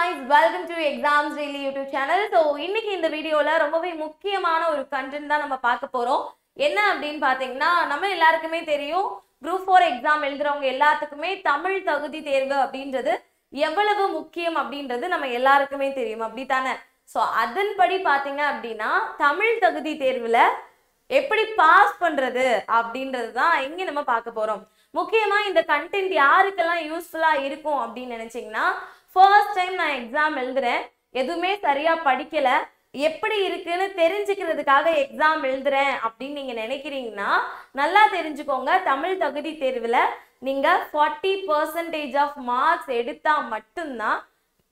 guys, welcome to Exams Daily YouTube channel. So இன்னைக்கு இந்த வீடியோல ரொம்பவே முக்கியமான ஒரு கண்டென்ட் தான் நம்ம பார்க்க போறோம். என்ன அப்படினு பாத்தீங்கன்னா நம்ம எல்லாருக்குமே தெரியும் group 4 எக்ஸாம் எழுதுறவங்க எல்லாத்துக்குமே தமிழ் தகுதி தேர்வு அப்படின்றது எவ்வளவு முக்கியம் அப்படின்றது நம்ம எல்லாருக்குமே தெரியும் அப்படிதானே. சோ அதன்படி பாத்தீங்க அப்படினா தமிழ் தகுதி தேர்வுல எப்படி பாஸ் பண்றது அப்படின்றது தான் இங்க நம்ம பார்க்க போறோம். முக்கியமா இந்த கண்டென்ட் யாருக்கெல்லாம் யூஸ்ஃபுல்லா இருக்கும் அப்படின்னு நினைச்சீங்கன்னா ஃபர்ஸ்ட் டைம் நான் எக்ஸாம் எழுதுறேன், எதுவுமே சரியா படிக்கல, எப்படி இருக்குன்னு தெரிஞ்சுக்கிறதுக்காக எக்ஸாம் எழுதுறேன் அப்படின்னு நீங்க நினைக்கிறீங்கன்னா நல்லா தெரிஞ்சுக்கோங்க. தமிழ் தகுதி தேர்வுல நீங்க 40% ஆஃப் மார்க்ஸ் எடுத்தா மட்டும்தான்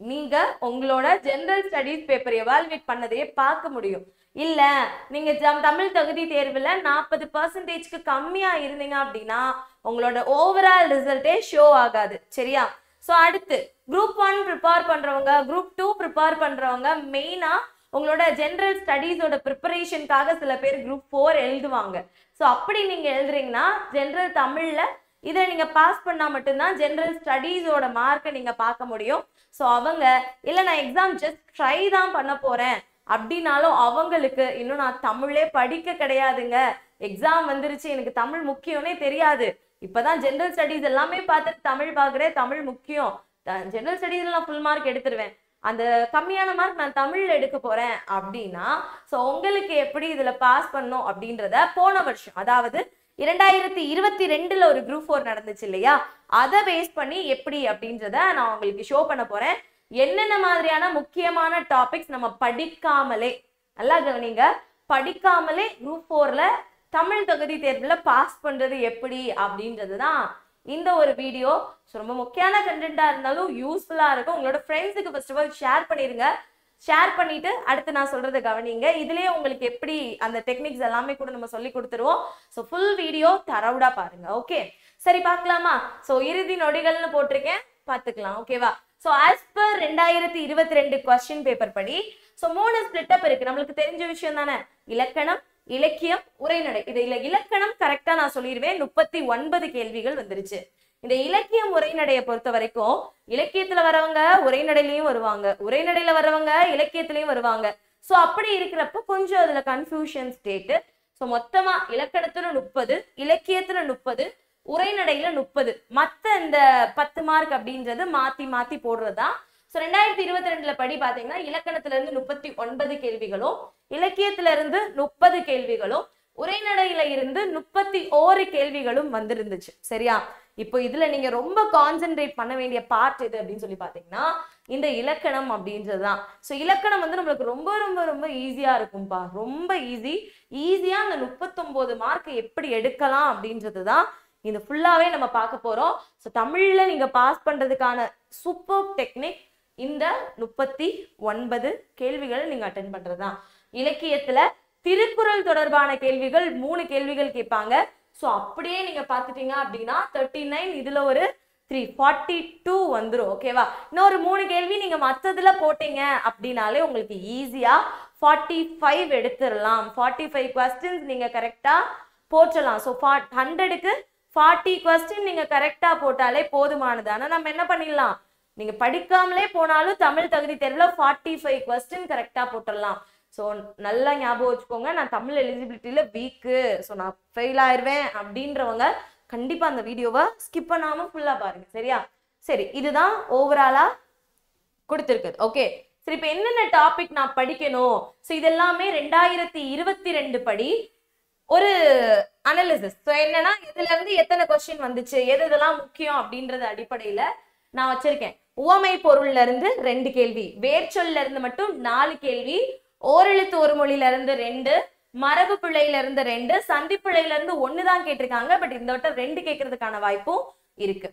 நீங்க உங்களோட ஜெனரல் ஸ்டடீஸ் பேப்பர் எவாலுவேட் பண்ணதையே பார்க்க முடியும். இல்ல நீங்க தமிழ் தகுதி தேர்வுல 40%க்கு கம்மியா இருந்தீங்க அப்படின்னா உங்களோட ஓவரால் ரிசல்ட்டே ஷோ ஆகாது. சரியா? ஸோ அடுத்து குரூப் 1 ப்ரிப்பேர் பண்றவங்க, குரூப் 2 ப்ரிப்பேர் பண்றவங்க மெயினா உங்களோட ஜெனரல் ஸ்டடீஸோட ப்ரிப்பரேஷனுக்காக சில பேர் குரூப் 4 எழுதுவாங்க. ஸோ அப்படி நீங்க எழுதுறீங்கன்னா ஜெனரல் தமிழ்ல இதை நீங்க பாஸ் பண்ணா மட்டும்தான் ஜெனரல் ஸ்டடீஸோட மார்க்கை நீங்க பார்க்க முடியும். ஸோ அவங்க இல்ல நான் எக்ஸாம் ஜஸ்ட் ட்ரை தான் பண்ண போறேன் அப்படின்னாலும் அவங்களுக்கு இன்னும் நான் தமிழே படிக்க கிடையாதுங்க, எக்ஸாம் வந்துருச்சு, எனக்கு தமிழ் முக்கியம்னே தெரியாது, இப்பதான் ஜெனரல் ஸ்டடீஸ் எல்லாமே பார்த்துட்டு தமிழ் பார்க்குறேன், தமிழ் முக்கியம், ஜெனரல் ஸ்டடீஸ்ல நான் ஃபுல் மார்க் எடுத்துருவேன், அந்த கம்மியான மார்க் நான் தமிழ்ல எடுக்க போறேன் அப்படின்னா ஸோ உங்களுக்கு எப்படி இதுல பாஸ் பண்ணும் அப்படின்றத போன வருஷம் அதாவது 2022ல ஒரு குரூப் 4 நடந்துச்சு இல்லையா, அதை பேஸ் பண்ணி எப்படி அப்படின்றத நான் உங்களுக்கு ஷோ பண்ண போறேன். என்னென்ன மாதிரியான முக்கியமான டாபிக்ஸ் நம்ம படிக்காமலே, நல்லா கவனிங்க, படிக்காமலே குரூப் 4ல தமிழ் தகுதி தேர்வுல பாஸ் பண்றது எப்படி அப்படின்றது தான் இந்த ஒரு வீடியோ. ரொம்ப முக்கியமான கண்டென்ட்டா இருந்தாலும் யூஸ்ஃபுல்லா இருக்கும். உங்களோட ஃப்ரெண்ட்ஸுக்கு ஃபர்ஸ்ட் ஆஃப் ஆல் ஷேர் பண்ணிருங்க. ஷேர் பண்ணிட்டு அடுத்து நான் சொல்றதை கவனிங்க. இதுலயே உங்களுக்கு எப்படி அந்த டெக்னிக்ஸ் எல்லாமே கூட நம்ம சொல்லி கொடுத்துருவோம். ஸோ ஃபுல் வீடியோ தரவுடா பாருங்க. ஓகே, சரி பார்க்கலாமா? ஸோ இறுதி நொடிகள்னு போட்டிருக்கேன், பார்த்துக்கலாம். ஓகேவா? So as per 2022 question paper படி ஸோ 3 ஸ்பிளிட் அப் இருக்கு. நம்மளுக்கு தெரிஞ்ச விஷயம் தானே, இலக்கணம், இலக்கியம், உரைநடை. இதுல இலக்கணம் கரெக்டா நான் சொல்லிடுவேன், 39 கேள்விகள் வந்துருச்சு. இந்த இலக்கியம் உரைநடையை பொறுத்த வரைக்கும் இலக்கியத்துல வரவங்க உரைநடையிலையும் வருவாங்க, உரைநடையில வரவங்க இலக்கியத்திலையும் வருவாங்க. ஸோ அப்படி இருக்கிறப்ப கொஞ்சம் அதுல கன்ஃபியூஷன் ஸ்டேட்டு. ஸோ மொத்தமா இலக்கணத்துல 30, இலக்கியத்துல 30, உரைநடையில 30, மத்த இந்த 10 மார்க் அப்படின்றது மாத்தி மாத்தி போடுறதா. ஸோ 2022ல படி பாத்தீங்கன்னா இலக்கணத்துல இருந்து 39 கேள்விகளும், இலக்கியத்துல இருந்து 30 கேள்விகளும், உரைநடையில இருந்து 31 கேள்விகளும் வந்திருந்துச்சு. சரியா? இப்போ இதுல நீங்க ரொம்ப கான்சென்ட்ரேட் பண்ண வேண்டிய பார்ட் எது அப்படின்னு சொல்லி பாத்தீங்கன்னா இந்த இலக்கணம் அப்படின்றதுதான். ஸோ இலக்கணம் வந்து நம்மளுக்கு ரொம்ப ரொம்ப ரொம்ப ஈஸியா இருக்கும்பா, ரொம்ப ஈஸியா அந்த 39 மார்க் எப்படி எடுக்கலாம் அப்படின்றதுதான் இந்த ஃபுல்லாவே நம்ம பார்க்க போறோம். ஸோ தமிழ்ல நீங்க பாஸ் பண்றதுக்கான சூப்பர் டெக்னிக் இந்த 39 கேள்விகளை நீங்க அட்டென்ட் பண்றதுதான். இலக்கியத்துல திருக்குறள் தொடர்பான கேள்விகள் 3 கேள்விகள் கேட்பாங்க. ஸோ அப்படியே நீங்க பாத்துட்டீங்க அப்படின்னா 39, இதுல ஒரு 342 வந்துடும். ஓகேவா? இன்னொரு 3 கேள்வி நீங்க மத்ததுல போட்டீங்க அப்படின்னாலே உங்களுக்கு ஈஸியா 45 எடுத்துடலாம். 45 கொஸ்டின்ஸ் நீங்க கரெக்டா போட்டலாம். ஸோ 100க்கு 40 கொஸ்டின் நீங்க கரெக்டா போட்டாலே போதுமானது. ஆனா நம்ம என்ன பண்ணிடலாம், நீங்க படிக்காமலே போனாலும் தமிழ் தகுதி தேர்வுல 45 கொஸ்டின் கரெக்டா போட்டுடலாம். ஸோ நல்லா ஞாபகம் வச்சுக்கோங்க, நான் தமிழ் எலிஜிபிலிட்டியில வீக்கு, ஸோ நான் ஃபெயில் ஆயிடுவேன் அப்படின்றவங்க கண்டிப்பா அந்த வீடியோவை ஸ்கிப் பண்ணாம ஃபுல்லா பாருங்க. சரியா? சரி, இதுதான் ஓவராலா கொடுத்துருக்குது. ஓகே, சரி இப்போ என்னென்ன டாபிக் நான் படிக்கணும்? ஸோ இதெல்லாமே 2022 படி ஒரு அனாலிசிஸ். ஸோ என்னன்னா இதுல இருந்து எத்தனை கொஸ்டின் வந்துச்சு, எது இதெல்லாம் முக்கியம் அப்படின்றது அடிப்படையில நான் வச்சிருக்கேன். உவமை பொருள்ல இருந்து 2 கேள்வி, வேர்ச்சொல்ல இருந்து மட்டும் 4 கேள்வி, ஓரெழுத்து ஒரு மொழியில இருந்து 2, மரபு பிழையில இருந்து 2, சந்தி பிழையில இருந்து 1 தான் கேட்டிருக்காங்க. பட் இந்த வட்டம் 2 கேட்கறதுக்கான வாய்ப்பும் இருக்கு.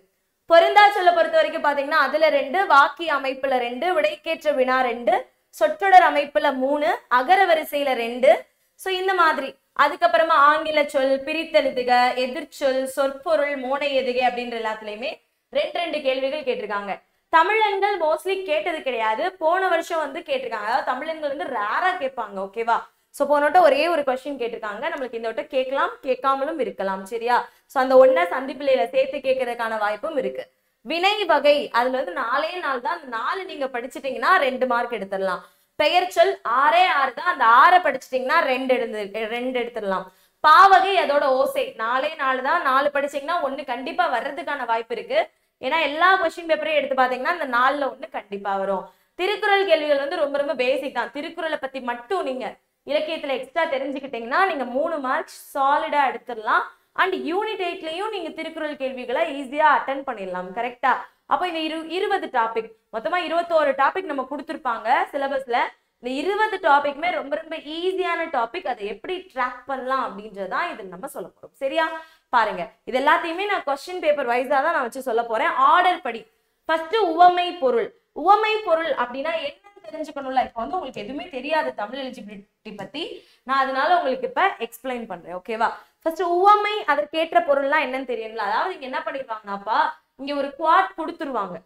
பொருந்தா சொல்ல பொறுத்த வரைக்கும் பாத்தீங்கன்னா அதுல 2, வாக்கிய அமைப்புல 2, விடைக்கேற்ற வினா 2, சொற்றொடர் அமைப்புல 3, அகர வரிசையில 2. ஸோ இந்த மாதிரி அதுக்கப்புறமா ஆங்கில சொல், பிரித்தெழுதுக, எதிர்ச்சொல், சொற்பொருள், மோனை எதுகை அப்படின்ற எல்லாத்துலயுமே 2 கேள்விகள் கேட்டிருக்காங்க. தமிழன்கள் மோஸ்ட்லி கேட்டது கிடையாது, போன வருஷம் வந்து கேட்டிருக்காங்க. அதாவது தமிழன்கள் வந்து ரேரா கேட்பாங்க. ஓகேவா? ஸோ போன வட்டம் ஒரே ஒரு கொஸ்டின் கேட்டிருக்காங்க, நம்மளுக்கு இந்த வட்டம் கேட்கலாம், கேட்காமலும் இருக்கலாம். சரியா? ஸோ அந்த 1 சந்திப்பிள்ளையில சேர்த்து கேட்கறதுக்கான வாய்ப்பும் இருக்கு. வினை வகை அதுல வந்து 4 தான். அந்த 4 நீங்க படிச்சிட்டீங்கன்னா 2 மார்க் எடுத்துடலாம். பெயர் சொல் 6 தான். அந்த 6 படிச்சிட்டீங்கன்னா 2 எடுத்துடலாம். பாவகை அதோட ஓசை 4 தான். 4 படிச்சீங்கன்னா 1 கண்டிப்பா வர்றதுக்கான வாய்ப்பு இருக்கு. ஏன்னா எல்லா கொஸ்டின் பேப்பரையும் எடுத்து பாத்தீங்கன்னா இந்த 4ல 1 கண்டிப்பா வரும். திருக்குறள் கேள்விகள் வந்து ரொம்ப ரொம்ப பேசிக் தான். திருக்குறளை பத்தி மட்டும் நீங்க இலக்கியத்துல எக்ஸ்ட்ரா தெரிஞ்சுக்கிட்டீங்கன்னா நீங்க 3 மார்க் சாலிடா எடுத்துடலாம். அண்ட் யூனிட் 8லயும் நீங்க திருக்குறள் கேள்விகளை ஈஸியா அட்டென்ட் பண்ணிடலாம். கரெக்டா? அப்போ இந்த 20 டாபிக் மொத்தமா 21 டாபிக் நம்ம கொடுத்துருப்பாங்க சிலபஸ்ல. இந்த 20 டாபிக்மே ரொம்ப ரொம்ப ஈஸியான டாபிக். அதை எப்படி ட்ராக் பண்ணலாம் அப்படின்றதான் இது நம்ம சொல்ல போறோம். சரியா? பாருங்க, இது எல்லாத்தையுமே நான் கொஸ்டின் பேப்பர் வைஸா தான் நான் வச்சு சொல்ல போறேன். ஆர்டர் படி. ஃபர்ஸ்ட் உவமை பொருள். உவமை பொருள் அப்படின்னா என்னன்னு தெரிஞ்சுக்கணும்ல. இப்போ வந்து உங்களுக்கு எதுவுமே தெரியாது தமிழ் எலிஜிபிலிட்டி பத்தி. நான் அதனால உங்களுக்கு இப்ப எக்ஸ்பிளைன் பண்றேன். ஓகேவா? ஃபர்ஸ்ட் உவமை அதற்கேற்ற பொருள்லாம் என்னன்னு தெரியுங்களா? அதாவது இங்க என்ன பண்ணிருவாங்கன்னாப்பா, இங்க ஒரு குவாட் கொடுத்துருவாங்க.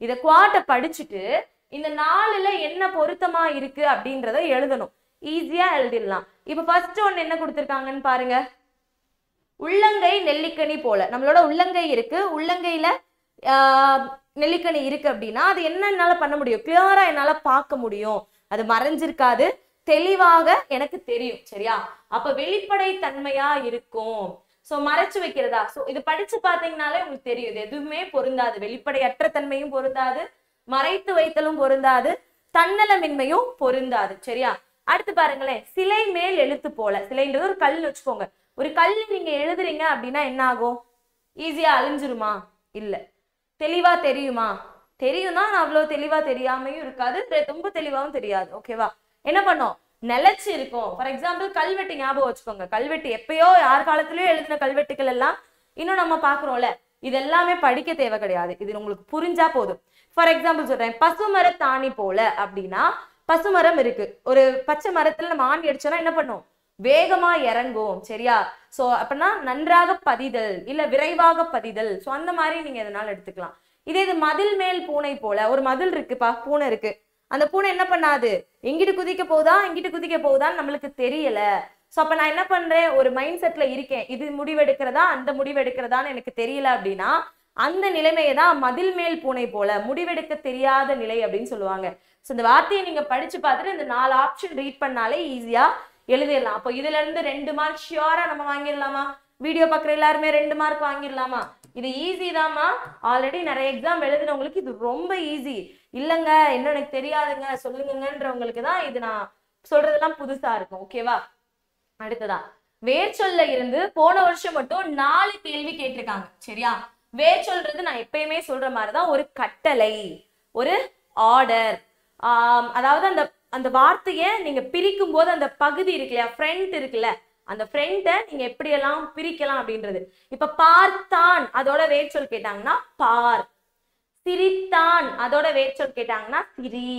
இத குவாட்டை படிச்சுட்டு இந்த 4ல என்ன பொருத்தமா இருக்கு அப்படின்றத எழுதணும். ஈஸியா எழுதிடலாம். இப்ப ஃபர்ஸ்ட் ஒன்னு என்ன கொடுத்துருக்காங்கன்னு பாருங்க. உள்ளங்கை நெல்லிக்கனி போல. நம்மளோட உள்ளங்கை இருக்கு. உள்ளங்கையில நெல்லிக்கனி இருக்கு அப்படின்னா அது என்ன என்னால பண்ண முடியும்? கிளியரா என்னால பார்க்க முடியும். அது மறைஞ்சிருக்காது, தெளிவாக எனக்கு தெரியும். சரியா? அப்ப வெளிப்படை தன்மையா இருக்கும். சோ மறைச்சு வைக்கிறதா? சோ இது படிச்சு பாத்தீங்கன்னாலே உங்களுக்கு தெரியும். இது எதுவுமே பொருந்தாது. வெளிப்படையற்ற தன்மையும் பொருந்தாது, மறைத்து வைத்தலும் பொருந்தாது, தன்னலமின்மையும் பொருந்தாது. சரியா? அடுத்து பாருங்களேன், சிலை மேல் எழுத்து போல. சிலைன்றது ஒரு கல் வச்சுக்கோங்க. ஒரு கல் நீங்க எழுதுறீங்க அப்படின்னா என்ன ஆகும்? ஈஸியா அழிஞ்சிருமா? இல்ல. தெளிவா தெரியுமா? தெரியும் தான். அவ்வளவு தெளிவா தெரியாமையும் இருக்காது, ரொம்ப தெளிவாகவும் தெரியாது. ஓகேவா? என்ன பண்ணோம்? நிலைச்சு இருக்கும். ஃபார் எக்ஸாம்பிள் கல்வெட்டு ஞாபகம் வச்சுக்கோங்க. கல்வெட்டு எப்பயோ யார் காலத்திலயோ எழுதின கல்வெட்டுகள் எல்லாம் இன்னும் நம்ம பாக்குறோம்ல. இது எல்லாமே படிக்க தேவை கிடையாது. இது உங்களுக்கு புரிஞ்சா போதும். ஃபார் எக்ஸாம்பிள் சொல்றேன், பசுமர தாணி போல அப்படின்னா பசுமரம் இருக்கு. ஒரு பச்சை மரத்துல நம்ம ஆணி அடிச்சோம்னா என்ன பண்ணும்? வேகமா இறங்கும். சரியா? சோ அப்படின்னா நன்றாக பதிதல் இல்ல விரைவாக பதிதல். சோ அந்த மாதிரி நீங்க எதனால எடுத்துக்கலாம். இதே இது மதில் மேல் பூனை போல. ஒரு மதில் இருக்குப்பா, பூனை இருக்கு. அந்த பூனை என்ன பண்ணாது? எங்கிட்டு குதிக்க போகுதா இங்கிட்டு குதிக்க போகுதான்னு நம்மளுக்கு தெரியல. சோ அப்ப நான் என்ன பண்றேன்? ஒரு மைண்ட் செட்ல இருக்கேன். இது முடிவெடுக்கிறதா அந்த முடிவெடுக்கிறதான்னு எனக்கு தெரியல அப்படின்னா அந்த நிலைமையை தான் மதில் மேல் பூனை போல, முடிவெடுக்க தெரியாத நிலை அப்படின்னு சொல்லுவாங்க. சோ இந்த வார்த்தையை நீங்க படிச்சு பார்த்துட்டு இந்த 4 ஆப்ஷன் ரீட் பண்ணாலே ஈஸியா எழுதிடலாம். அப்போ இதுல இருந்து 2 மார்க் ஷியோரா நம்ம வாங்கிடலாமா? வீடியோ பார்க்குற எல்லாருமே 2 மார்க் வாங்கிடலாமா? இது ஈஸி தாமா. ஆல்ரெடி நிறைய எக்ஸாம் எழுதுனவங்களுக்கு இது ரொம்ப ஈஸி. இல்லைங்க இன்னும் எனக்கு தெரியாதுங்க சொல்லுங்கன்றவங்களுக்கு தான் இது நான் சொல்றதெல்லாம் புதுசா இருக்கும். ஓகேவா? அடுத்ததா வேர்ச்சொல்ல இருந்து போன வருஷம் மட்டும் 4 கேள்வி கேட்டிருக்காங்க. சரியா? வேர்ச்சொல்றது நான் எப்பயுமே சொல்ற மாதிரிதான் ஒரு கட்டளை, ஒரு ஆர்டர். அதாவது அந்த அந்த வார்த்தையை நீங்க பிரிக்கும் போது அந்த பகுதி இருக்கு இல்லையா, ஃப்ரண்ட் இருக்குல்ல, அந்த ஃப்ரண்ட்டை நீங்க எப்படியெல்லாம் பிரிக்கலாம் அப்படின்றது. இப்ப பார்த்தான் அதோட வேர்ச்சொல் கேட்டாங்கன்னா பார். சிரித்தான் அதோட வேர்ச்சொல் கேட்டாங்கன்னா சிரி.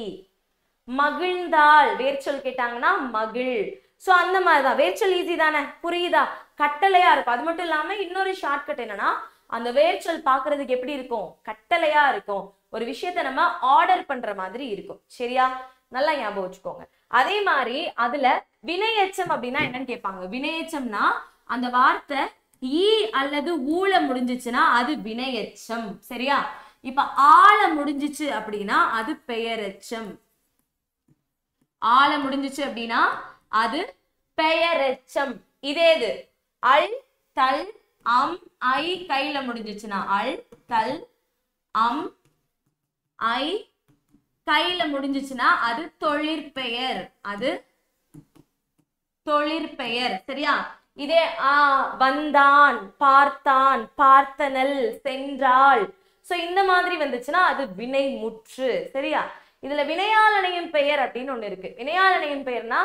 மகிழ்ந்தாள் வேர்ச்சொல் கேட்டாங்கன்னா மகிழ். சோ அந்த மாதிரிதான் வேர்ச்சொல் ஈஸி தானே, புரியுதா? கட்டளையா இருக்கும். அது மட்டும் இல்லாம இன்னொரு ஷார்ட்கட் என்னன்னா, அந்த வேர்ச்சொல் பாக்குறதுக்கு எப்படி இருக்கும்? கட்டளையா இருக்கும். ஒரு விஷயத்த நம்ம ஆர்டர் பண்ற மாதிரி இருக்கும். சரியா? நல்லா ஞாபகம் வச்சுக்கோங்க. அதே மாதிரி அதுல வினையெச்சம் அப்படின்னா என்னன்னு கேட்பாங்க. வினையெச்சம்னா அந்த வார்த்தை ஈ அல்லது ஊல முடிஞ்சிச்சுன்னா அது வினையெச்சம். சரியா? இப்ப ஆள முடிஞ்சிச்சு அப்படின்னா அது பெயரெச்சம். ஆள முடிஞ்சிச்சு அப்படின்னா அது பெயரெச்சம். இதே இது அல் தல் அம் ஐ கையில முடிஞ்சிச்சுன்னா அல் தல் அம் ஐ கையில முடிஞ்சிச்சுன்னா அது தொழிற்பெயர். அது தொழிற்பெயர். சரியா? இதே வந்தான், பார்த்தான், பார்த்தனல், சென்றாள். சோ இந்த மாதிரி வந்துச்சுன்னா அது வினை முற்று. சரியா? இதுல வினையாளனையின் பெயர் அப்படின்னு ஒண்ணு இருக்கு. வினையாளனையின் பெயர்னா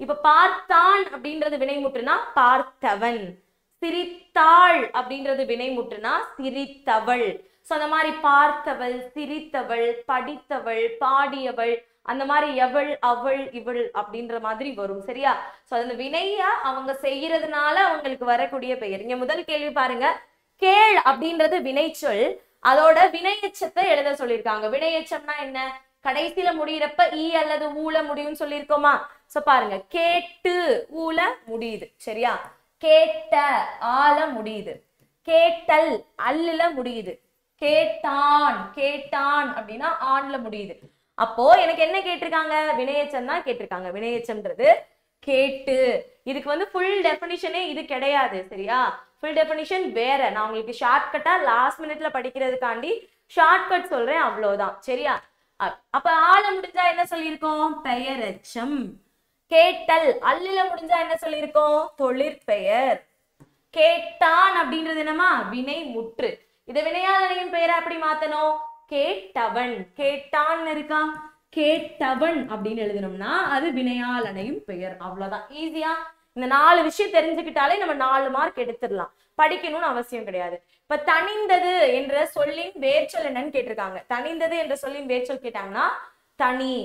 இப்ப பார்த்தான் அப்படின்றது வினைமுற்றுனா பார்த்தவன். சிரித்தாள் அப்படின்றது வினைமுற்றுனா சிரித்தவள். சோ அந்த மாதிரி பார்த்தவள், சிரித்தவள், படித்தவள், பாடியவள், அந்த மாதிரி எவள், அவள், இவள் அப்படின்ற மாதிரி வரும். சரியா? சோ அந்த வினைய அவங்க செய்யறதுனால அவங்களுக்கு வரக்கூடிய பெயர். இங்க முதல் கேள்வி பாருங்க, கேள் அப்படின்றது வினைச்சொல். அதோட வினையெச்சத்தை எழுத சொல்லியிருக்காங்க. வினையெச்சம்னா என்ன? கடைசியில முடியிறப்ப ஈ அல்லது ஊல முடியும்னு சொல்லியிருக்கோமா? சோ பாருங்க, கேட்டு ஊல முடியுது. சரியா? கேட்ட ஆல முடியுது. கேட்டல் அல்லுல முடியுது. கேட்டான், கேட்டான் அப்படின்னா ஆன்ல முடியுது. அப்போ எனக்கு என்ன கேட்டிருக்காங்க, வினையெச்சம் தான் கேட்டிருக்காங்க. வினையெச்சம்ன்றது கேட்டு. இதுக்கு வந்து ஃபுல் டெஃபினிஷனே இது கிடையாது, சரியா? ஃபுல் டெஃபினிஷன் வேற. நான் உங்களுக்கு ஷார்ட்கட்டா லாஸ்ட் மினிட்ல படிக்கிறதுக்காண்டி ஷார்ட்கட் சொல்றேன், அவ்வளவுதான், சரியா? அப்ப ஆள முடிஞ்சா என்ன சொல்லியிருக்கோம், பெயரெச்சம். கேட்டல் அல்லில முடிஞ்சா என்ன சொல்லியிருக்கோம், தொழிற்பெயர். கேட்டான் அப்படின்றது என்னமா, வினை முற்று. இதை வினையாளனின் பெயரை அப்படி மாத்தணும், கேட்டவன். கேட்டான் இருக்கா, கேட்டவன் அப்படின்னு எழுதணும்னா அது வினையாளனையும் பெயர். அவ்வளவுதான், ஈஸியா. இந்த 4 விஷயம் தெரிஞ்சுக்கிட்டாலே நம்ம 4 மார்க் எடுத்துடலாம், படிக்கணும்னு அவசியம் கிடையாது. இப்ப தனிந்தது என்ற சொல்லின் வேர்ச்சொல் என்னன்னு கேட்டிருக்காங்க. தனிந்தது என்ற சொல்லின் வேர்ச்சொல் கேட்டாங்கன்னா தனி,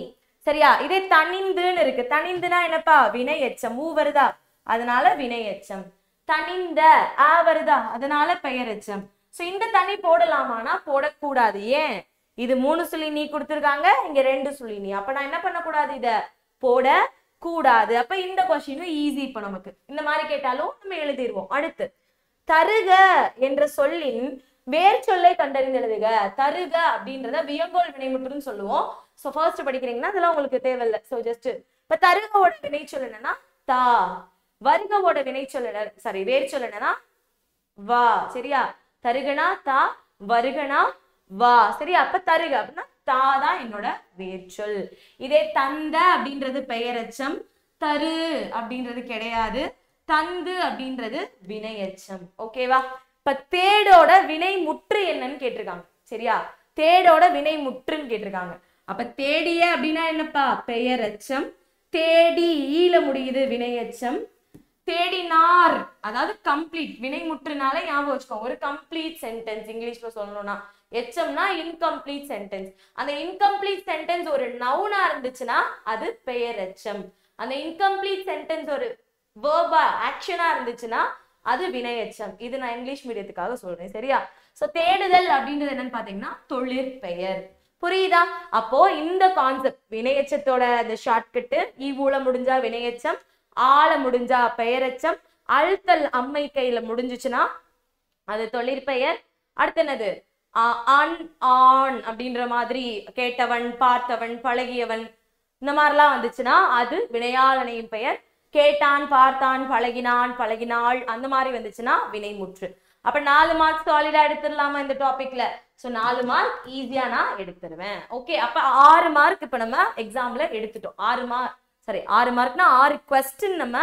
சரியா? இதே தனிந்துன்னு இருக்கு. தனிந்துனா என்னப்பா, வினை எச்சம். ஊ வருதா, அதனால வினை எச்சம். தனிந்த ஆ வருதா, அதனால பெயர் எச்சம். சோ இந்த தனி போடலாமானா போடக்கூடாது. ஏன், இது 3 சொல்லி நீ கொடுத்துருக்காங்க, இங்க 2 சொல்லி நீ. அப்ப நான் என்ன பண்ணக்கூடாது, இத போட கூடாது. அப்ப இந்த கொஸ்டினும் ஈஸி. இப்ப நமக்கு இந்த மாதிரி கேட்டாலும் நம்ம எழுதிடுவோம். அடுத்து தருக என்ற சொல்லின் வேர் சொல்லை கண்டறிந்து எழுதுக. தருக அப்படின்றத வியங்கோல் வினைமுற்றுன்னு சொல்லுவோம். சோ ஃபர்ஸ்ட் படிக்கிறீங்கன்னா அதெல்லாம் உங்களுக்கு தேவையில்லை. சோ ஜஸ்ட் இப்ப தருகவோட வினைச்சொல் என்னன்னா தா, வருகவோட வினைச்சொல் சாரி வேர்ச்சொல் என்னன்னா வா, சரியா? தருகனா தா, வருகனா வா, சரியா? அப்ப தருக அப்படின்னா தா தான் என்னோட வேர்ச்சொல். இதே தந்த அப்படின்றது பெயரெச்சம், தரு அப்படின்றது கிடையாது, தந்து அப்படின்றது வினையெச்சம். ஓகேவா? இப்ப தேடோட வினை முற்று என்னன்னு கேட்டிருக்காங்க, சரியா? தேடோட வினை முற்றுன்னு கேட்டிருக்காங்க. அப்ப தேடிய அப்படின்னா என்னப்பா, பெயரெச்சம். தேடி ஈல முடியுது, வினையெச்சம். தேடினார் அதாவது கம்ப்ளீட், வினை முற்றுனால ஞாபகம் வச்சுக்கோங்க, ஒரு கம்ப்ளீட் சென்டென்ஸ். இங்கிலீஷ்ல சொல்லணும்னா எச்சம்னா இன்கம்ப்ளீட் சென்டென்ஸ். அந்த இன்கம்ப்ளீட் சென்டென்ஸ் ஒரு நவுனா இருந்துச்சுன்னா அது பெயரெச்சம். அந்த இன்கம்ப்ளீட் சென்டென்ஸ் ஒரு வேர்பா ஆக்ஷனா இருந்துச்சுன்னா அது வினையெச்சம். இது நான் இங்கிலீஷ் மீடியத்துக்காக சொல்றேன், சரியா? சோ தேடுதல் அப்படின்றது என்னன்னு பாத்தீங்கன்னா தொழிற்பெயர். புரியுதா? அப்போ இந்த கான்செப்ட் வினையெச்சத்தோட இந்த ஷார்ட்கட்டு, ஈவூல முடிஞ்சா வினையெச்சம், ஆள முடிஞ்சா பெயரெச்சம், அழுத்தல் அம்மை கையில முடிஞ்சுச்சுன்னா அது தொழிற்பெயர். அடுத்து என்னது, ஆன் ஆன் அப்படின்ற மாதிரி கேட்டவன், பார்த்தவன், பழகியவன், இந்த மாதிரிலாம் வந்துச்சுன்னா அது வினையாளனையும் பெயர். கேட்டான், பார்த்தான், பழகினான், பழகினாள், அந்த மாதிரி வந்துச்சுன்னா வினைமுற்று. அப்ப 4 மார்க் சாலிடா எடுத்துடலாமா இந்த டாபிக்ல? சோ 4 மார்க் ஈஸியா நான் எடுத்துருவேன். ஓகே, அப்ப 6 மார்க் இப்ப நம்ம எக்ஸாம்ல எடுத்துட்டோம். 6 மார்க் சரி 6 மார்க்னா 6 கொஸ்டின் நம்ம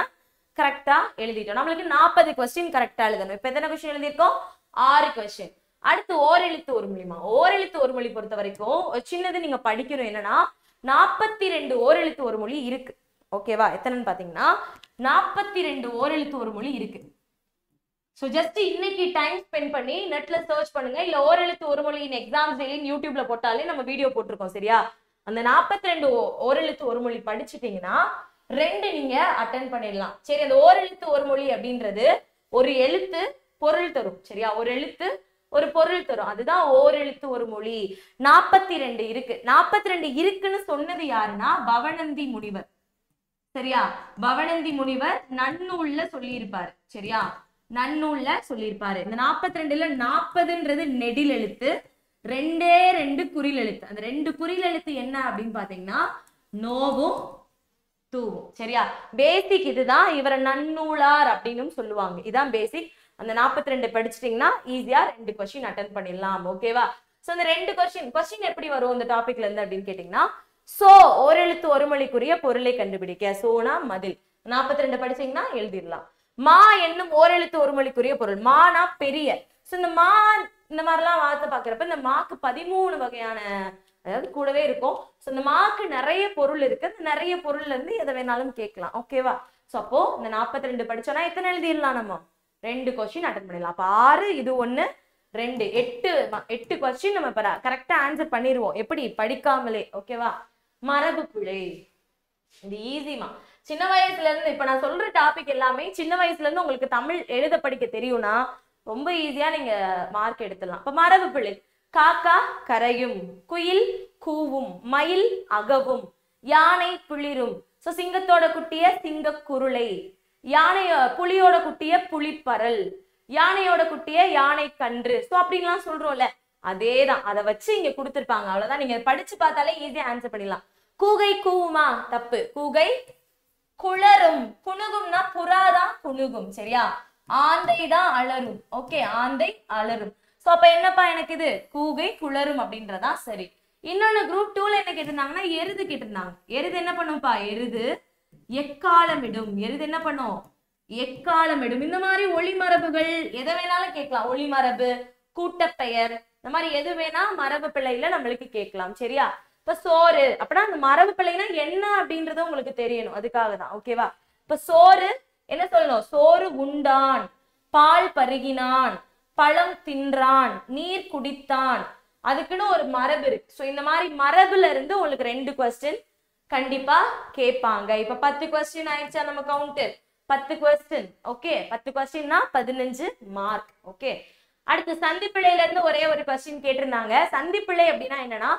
கரெக்டா எழுதிட்டோம். நம்மளுக்கு 40 கொஸ்டின் கரெக்டா எழுதணும். இப்ப எத்தனை கொஸ்டின் எழுதியிருக்கோம், 6 கொஸ்டின். அடுத்து ஓரெழுத்து ஒரு மொழிமா. ஓரெழுத்து ஒரு மொழி பொறுத்த வரைக்கும் சின்னது நீங்க படிக்கணும். என்னன்னா 42 ஓரெழுத்து ஒரு மொழி இருக்கு. ஓகேவா? எத்தனைன்னு பாத்தீங்கன்னா 42 ஓரெழுத்து ஒரு மொழி இருக்கு. சோ ஜஸ்ட் இன்னைக்கு டைம் ஸ்பெண்ட் பண்ணி நெட்ல சர்ச் பண்ணுங்க, இல்ல ஓரெழுத்து ஒரு மொழியின் எக்ஸாம்ஸ் டெய்லி யூடியூப்ல போட்டாலே நம்ம வீடியோ போட்டிருக்கோம், சரியா? அந்த 42 ஓரெழுத்து ஒரு மொழி படிச்சுட்டீங்கன்னா 2 நீங்க அட்டென்ட் பண்ணிடலாம். சரி, அந்த ஓரெழுத்து ஒரு மொழி அப்படின்றது ஒரு எழுத்து பொருள் தரும், சரியா? ஒரு எழுத்து ஒரு பொருள் தரும், அதுதான் ஓரெழுத்து ஒரு மொழி. 42 இருக்கு. 42 இருக்குன்னு சொன்னது யாருன்னா பவணந்தி முனிவர், சரியா? பவணந்தி முனிவர் நன்னூல்ல சொல்லி இருப்பாரு, சரியா? நன்னூல்ல சொல்லியிருப்பாரு. இந்த 42ல 40ன்றது நெடில் எழுத்து, 2 குறில் எழுத்து. அந்த 2 குறில் எழுத்து என்ன அப்படின்னு பாத்தீங்கன்னா நோவும் தூவும், சரியா? பேசிக் இதுதான். இவரை நன்னூலார் அப்படின்னு சொல்லுவாங்க, இதான் பேசிக். அந்த 42 படிச்சிட்டீங்கன்னா ஈஸியா 2 கொஸ்டின் அட்டென்ட் பண்ணிடலாம். ஓகேவா? சோ இந்த 2 கொஸ்டின் எப்படி வரும் இந்த டாபிக்ல இருந்து அப்படின்னு கேட்டீங்கன்னா, சோ ஓரெழுத்து ஒரு மொழிக்குரிய பொருளை கண்டுபிடிக்க. சோனா மதில் 42 படிச்சீங்கன்னா எழுதிடலாம். மா என்னும் ஓரெழுத்து ஒரு மொழிக்குரிய பொருள். மானா பெரிய. சோ இந்த மா இந்த மாதிரிலாம் வார்த்தை பாக்குறப்ப இந்த மாக்கு 13 வகையான அதாவது கூடவே இருக்கும். சோ இந்த மாக்கு நிறைய பொருள் இருக்கு. அந்த நிறைய பொருள்ல இருந்து எதை வேணாலும் கேட்கலாம். ஓகேவா? சோ அப்போ இந்த 42 படிச்சோம்னா எத்தனை எழுதிடலாம், நம்ம 2 கொஸ்டின் அட்டென்ட் பண்ணிடலாம். அப்ப 6 இது 1 2 8 கொஸ்டின் நம்ம கரெக்டா ஆன்சர் பண்ணிடுவோம். எப்படி? படிக்காமலே. ஓகேவா? மரபு பிழை இது ஈஸிமா. சின்ன வயசுல இருந்து இப்ப நான் சொல்ற டாபிக் எல்லாமே சின்ன வயசுல இருந்து உங்களுக்கு தமிழ் எழுத படிக்க தெரியும்னா ரொம்ப ஈஸியா நீங்க மார்க் எடுத்துடலாம். இப்ப மரபு பிழை, காக்கா கரையும், குயில் கூவும், மயில் அகவும், யானை புளிரும். சோ சிங்கத்தோட குட்டிய சிங்க குருளை, புலியோட குட்டிய புலிப்பரல், யானையோட குட்டிய யானை கன்று. சோ அப்படின்லாம் சொல்றோம்ல. அதேதான், அதை வச்சு இங்க கொடுத்திருப்பாங்க. அவ்வளவுதான். நீங்க படிச்சு பார்த்தாலே ஈஸியா ஆன்சர் பண்ணிடலாம். கூகை கூவுமா? தப்பு. கூகை குளரும். குணுகும்னா புறாதான் குணுகும். சரியா? ஆந்தை தான் அலரும். ஓகே, ஆந்தை அலரும். சோ அப்ப என்னப்பா எனக்கு இது கூகை குளரும் அப்படின்றதா சரி. இன்னொன்னு குரூப் 2ல என்ன கேட்டிருந்தாங்கன்னா எருது கேட்டிருந்தாங்க. எருது என்ன பண்ணும்பா? எருது எக்காலமிடும். எருது என்ன பண்ணும்? எக்காலமிடும். இந்த மாதிரி ஒளிமரபுகள் எதை வேணாலும் கேட்கலாம். ஒளிமரபு, கூட்டப்பெயர், இந்த மாதிரி எது வேணா மரபு பிள்ளையில நம்மளுக்கு கேட்கலாம். சரியா? இப்ப சோறு அப்படின்னா அந்த மரபு பிள்ளைனா என்ன அப்படின்றது உங்களுக்கு தெரியணும். அதுக்காக தான். ஓகேவா? இப்ப சோறு என்ன சொல்லணும்? சோறு உண்டான், பால் பருகினான், பழம் தின்றான், நீர் குடித்தான். அதுக்குன்னு ஒரு மரபு இருக்கு. சோ இந்த மாதிரி மரபுல இருந்து உங்களுக்கு 2 கொஸ்டின் கண்டிப்பா கேட்பாங்க. இப்ப 10 கொஸ்டின் ஆயிடுச்சா நம்ம count? 10 question. Okay, 10 கொஸ்டின்னா 15 mark. Okay, அடுத்து சந்திப்பிழையில இருந்து ஒரே ஒரு கொஸ்டின் கேட்டிருந்தாங்க. சந்திப்பிழை அப்படின்னா என்னன்னா,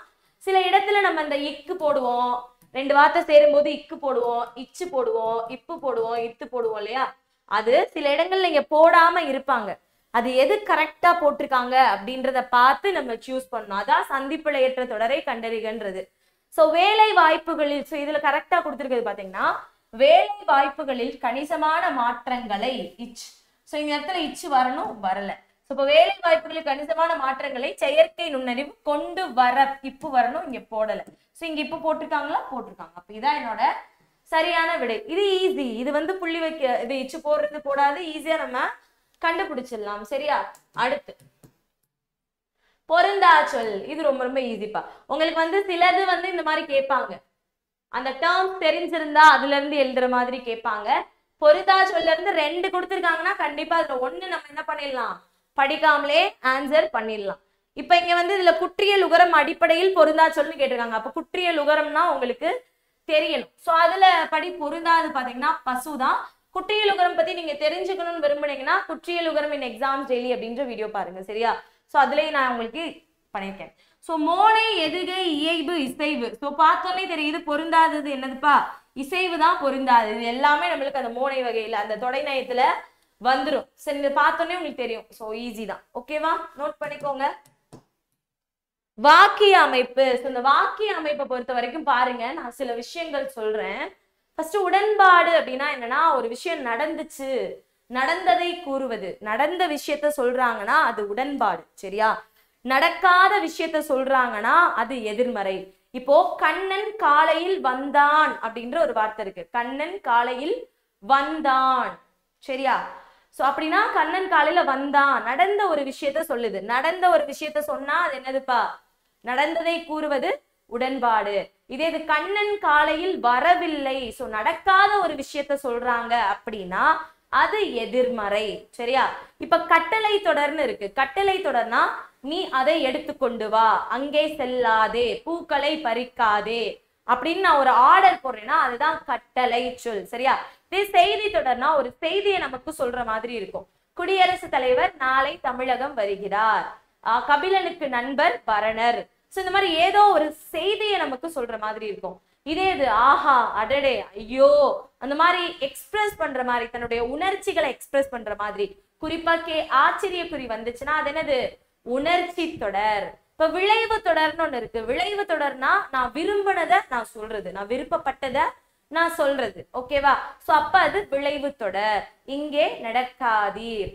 சில இடத்துல நம்ம இந்த இக்கு போடுவோம், 2 வார்த்தை சேரும் போது இக்கு போடுவோம், இச்சு போடுவோம், இப்பு போடுவோம், இத்து போடுவோம் இல்லையா? அது சில இடங்கள்ல இங்க போடாம இருப்பாங்க. அது எது கரெக்டா போட்டிருக்காங்க அப்படின்றத பார்த்து நம்ம சூஸ் பண்ணணும். அதான் சந்திப்பிழையற்ற தொடரை கண்டறிகன்றது. சோ வேலை வாய்ப்புகளில், சோ இதுல கரெக்டா கொடுத்திருக்கிறது பாத்தீங்கன்னா, வேலை வாய்ப்புகளில் கணிசமான மாற்றங்களை இச். சோ இந்த இடத்துல இச்சு வரணும், வரல. இப்ப வேலை வாய்ப்புகளில் கணிசமான மாற்றங்களை செயற்கை நுண்ணறிவு கொண்டு வர இப்பு வரணும், இங்க போடல. சோ இங்க இப்பு போட்டிருக்காங்களா? போட்டிருக்காங்க. அப்ப இதான் என்னோட சரியான விடை. இது ஈஸி. இது வந்து புள்ளி வைக்க, இது இச்சு போடுறது போடாது, ஈஸியா நம்ம கண்டுபிடிச்சிடலாம். சரியா? அடுத்து பொருந்தா சொல். இது ரொம்ப ரொம்ப ஈஸிப்பா. உங்களுக்கு வந்து சிலது வந்து இந்த மாதிரி கேட்பாங்க. அந்த டேர்ம் தெரிஞ்சிருந்தா அதுல இருந்து எழுதுற மாதிரி கேட்பாங்க. பொருந்தா சொல்ல இருந்து 2 கொடுத்துருக்காங்கன்னா கண்டிப்பா அதுல 1 நம்ம என்ன பண்ணிடலாம்? படிக்காமலே ஆன்சர் பண்ணிடலாம். இப்ப இங்க வந்து இதுல குற்றியல் உகரம் அடிப்படையில் பொருந்தா சொல்லுன்னு கேட்டிருக்காங்க. அப்ப குற்றியல் உகரம்னா உங்களுக்கு தெரியணும். சோ அதுல படி பொருந்தாது பாத்தீங்கன்னா பசுதான். குற்றியல் உகரம் பத்தி நீங்க தெரிஞ்சுக்கணும்னு விரும்புனீங்கன்னா குற்றியல் உகரம் இன் எக்ஸாம்ஸ் டெய்லி அப்படின்ற வீடியோ பாருங்க. சரியா? சோ அதுலயே நான் உங்களுக்கு பண்ணிருக்கேன். சோ மோனை, எதுகை, இயைபு, இசைவு. சோ பார்த்தோன்னே தெரியுது பொருந்தாதது என்னதுப்பா? இசைவு தான் பொருந்தாது. இது எல்லாமே நம்மளுக்கு அந்த மோனை வகையில அந்த தொடை நயத்துல வந்துரும். சரி, இதை பார்த்தோன்னே உங்களுக்கு தெரியும். சோ ஈஸி தான். ஓகேவா? நோட் பண்ணிக்கோங்க. வாக்கிய அமைப்பு. இந்த வாக்கிய அமைப்பை பொறுத்த வரைக்கும் பாருங்க, நான் சில விஷயங்கள் சொல்றேன். ஃபர்ஸ்ட் உடன்பாடு அப்படின்னா என்னன்னா, ஒரு விஷயம் நடந்துச்சு, நடந்ததை கூறுவது. நடந்த விஷயத்த சொல்றாங்கன்னா அது உடன்பாடு. சரியா? நடக்காத விஷயத்த சொல்றாங்கன்னா அது எதிர்மறை. இப்போ கண்ணன் காலையில் வந்தான் அப்படின்ற ஒரு வார்த்தை இருக்கு. கண்ணன் காலையில் வந்தான். சரியா? சோ அப்படின்னா கண்ணன் காலையில வந்தான், நடந்த ஒரு விஷயத்த சொல்லுது. நடந்த ஒரு விஷயத்த சொன்னா அது என்னதுப்பா? நடந்ததை கூறுவது உடன்பாடு. இதே இது கண்ணன் காலையில் வரவில்லை, சோ நடக்காத ஒரு விஷயத்த சொல்றாங்க அப்படின்னா அது எதிர்மறை. சரியா? இப்ப கட்டளை தொடர்னு இருக்கு. கட்டளை தொடர்னா நீ அதை எடுத்துக்கொண்டு வா, அங்கே செல்லாதே, பூக்களை பறிக்காதே அப்படின்னு நான் ஒரு ஆர்டர் போடுறேன்னா அதுதான் கட்டளை சொல். சரியா? இதே செய்தி தொடர்னா ஒரு செய்தியை நமக்கு சொல்ற மாதிரி இருக்கும். குடியரசுத் தலைவர் நாளை தமிழகம் வருகிறார், கபிலனுக்கு நண்பர் பரணர். சோ இந்த மாதிரி ஏதோ ஒரு செய்தியை நமக்கு சொல்ற மாதிரி இருக்கும். இதே இது ஆஹா, அடடே, ஐயோ, அந்த மாதிரி எக்ஸ்பிரஸ் பண்ற மாதிரி, தன்னுடைய உணர்ச்சிகளை எக்ஸ்பிரஸ் பண்ற மாதிரி. குறிப்பா ஆச்சரிய குறி வந்துச்சுன்னா அது என்னது? உணர்ச்சி தொடர். இப்ப விளைவு தொடர்னு ஒண்ணு இருக்கு. விளைவு தொடர்னா நான் விரும்பினதை நான் சொல்றது, நான் விருப்பப்பட்டதை நான் சொல்றது. ஓகேவா? சோ அப்ப அது விளைவு தொடர். இங்கே நடக்காதீர்,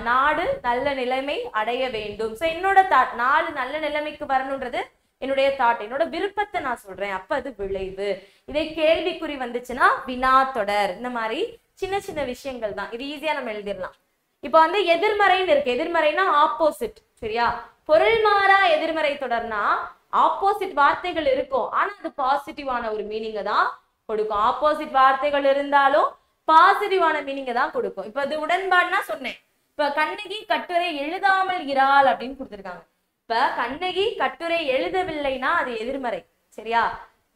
நாடு நல்ல நிலைமை அடைய வேண்டும். சோ என்னோட தாட், நாடு நல்ல நிலைமைக்கு வரணும்ன்றது என்னுடைய தாட், என்னோட விருப்பத்தை நான் சொல்றேன். அப்ப அது விளைவு. இதே கேள்விக்குறி வந்துச்சுன்னா வினா தொடர். இந்த மாதிரி சின்ன சின்ன விஷயங்கள் தான். இது ஈஸியா நம்ம எழுதிடலாம். இப்ப வந்து எதிர்மறைன்னு இருக்கு. எதிர்மறைனா ஆப்போசிட். சரியா? பொருள் மாறா எதிர்மறை தொடர்னா ஆப்போசிட் வார்த்தைகள் இருக்கும், ஆனா அது பாசிட்டிவான ஒரு மீனிங்க தான் கொடுக்கும். ஆப்போசிட் வார்த்தைகள் இருந்தாலும் பாசிட்டிவான மீனிங்க தான் கொடுக்கும். இப்ப அது உடன்பாடுனா சொன்னேன். இப்ப கண்ணகி கட்டுரை எழுதாமல் இராள் அப்படின்னு கொடுத்திருக்காங்க. இப்ப கண்ணகி கட்டுரை எழுதவில்லைன்னா அது எதிர்மறை. சரியா?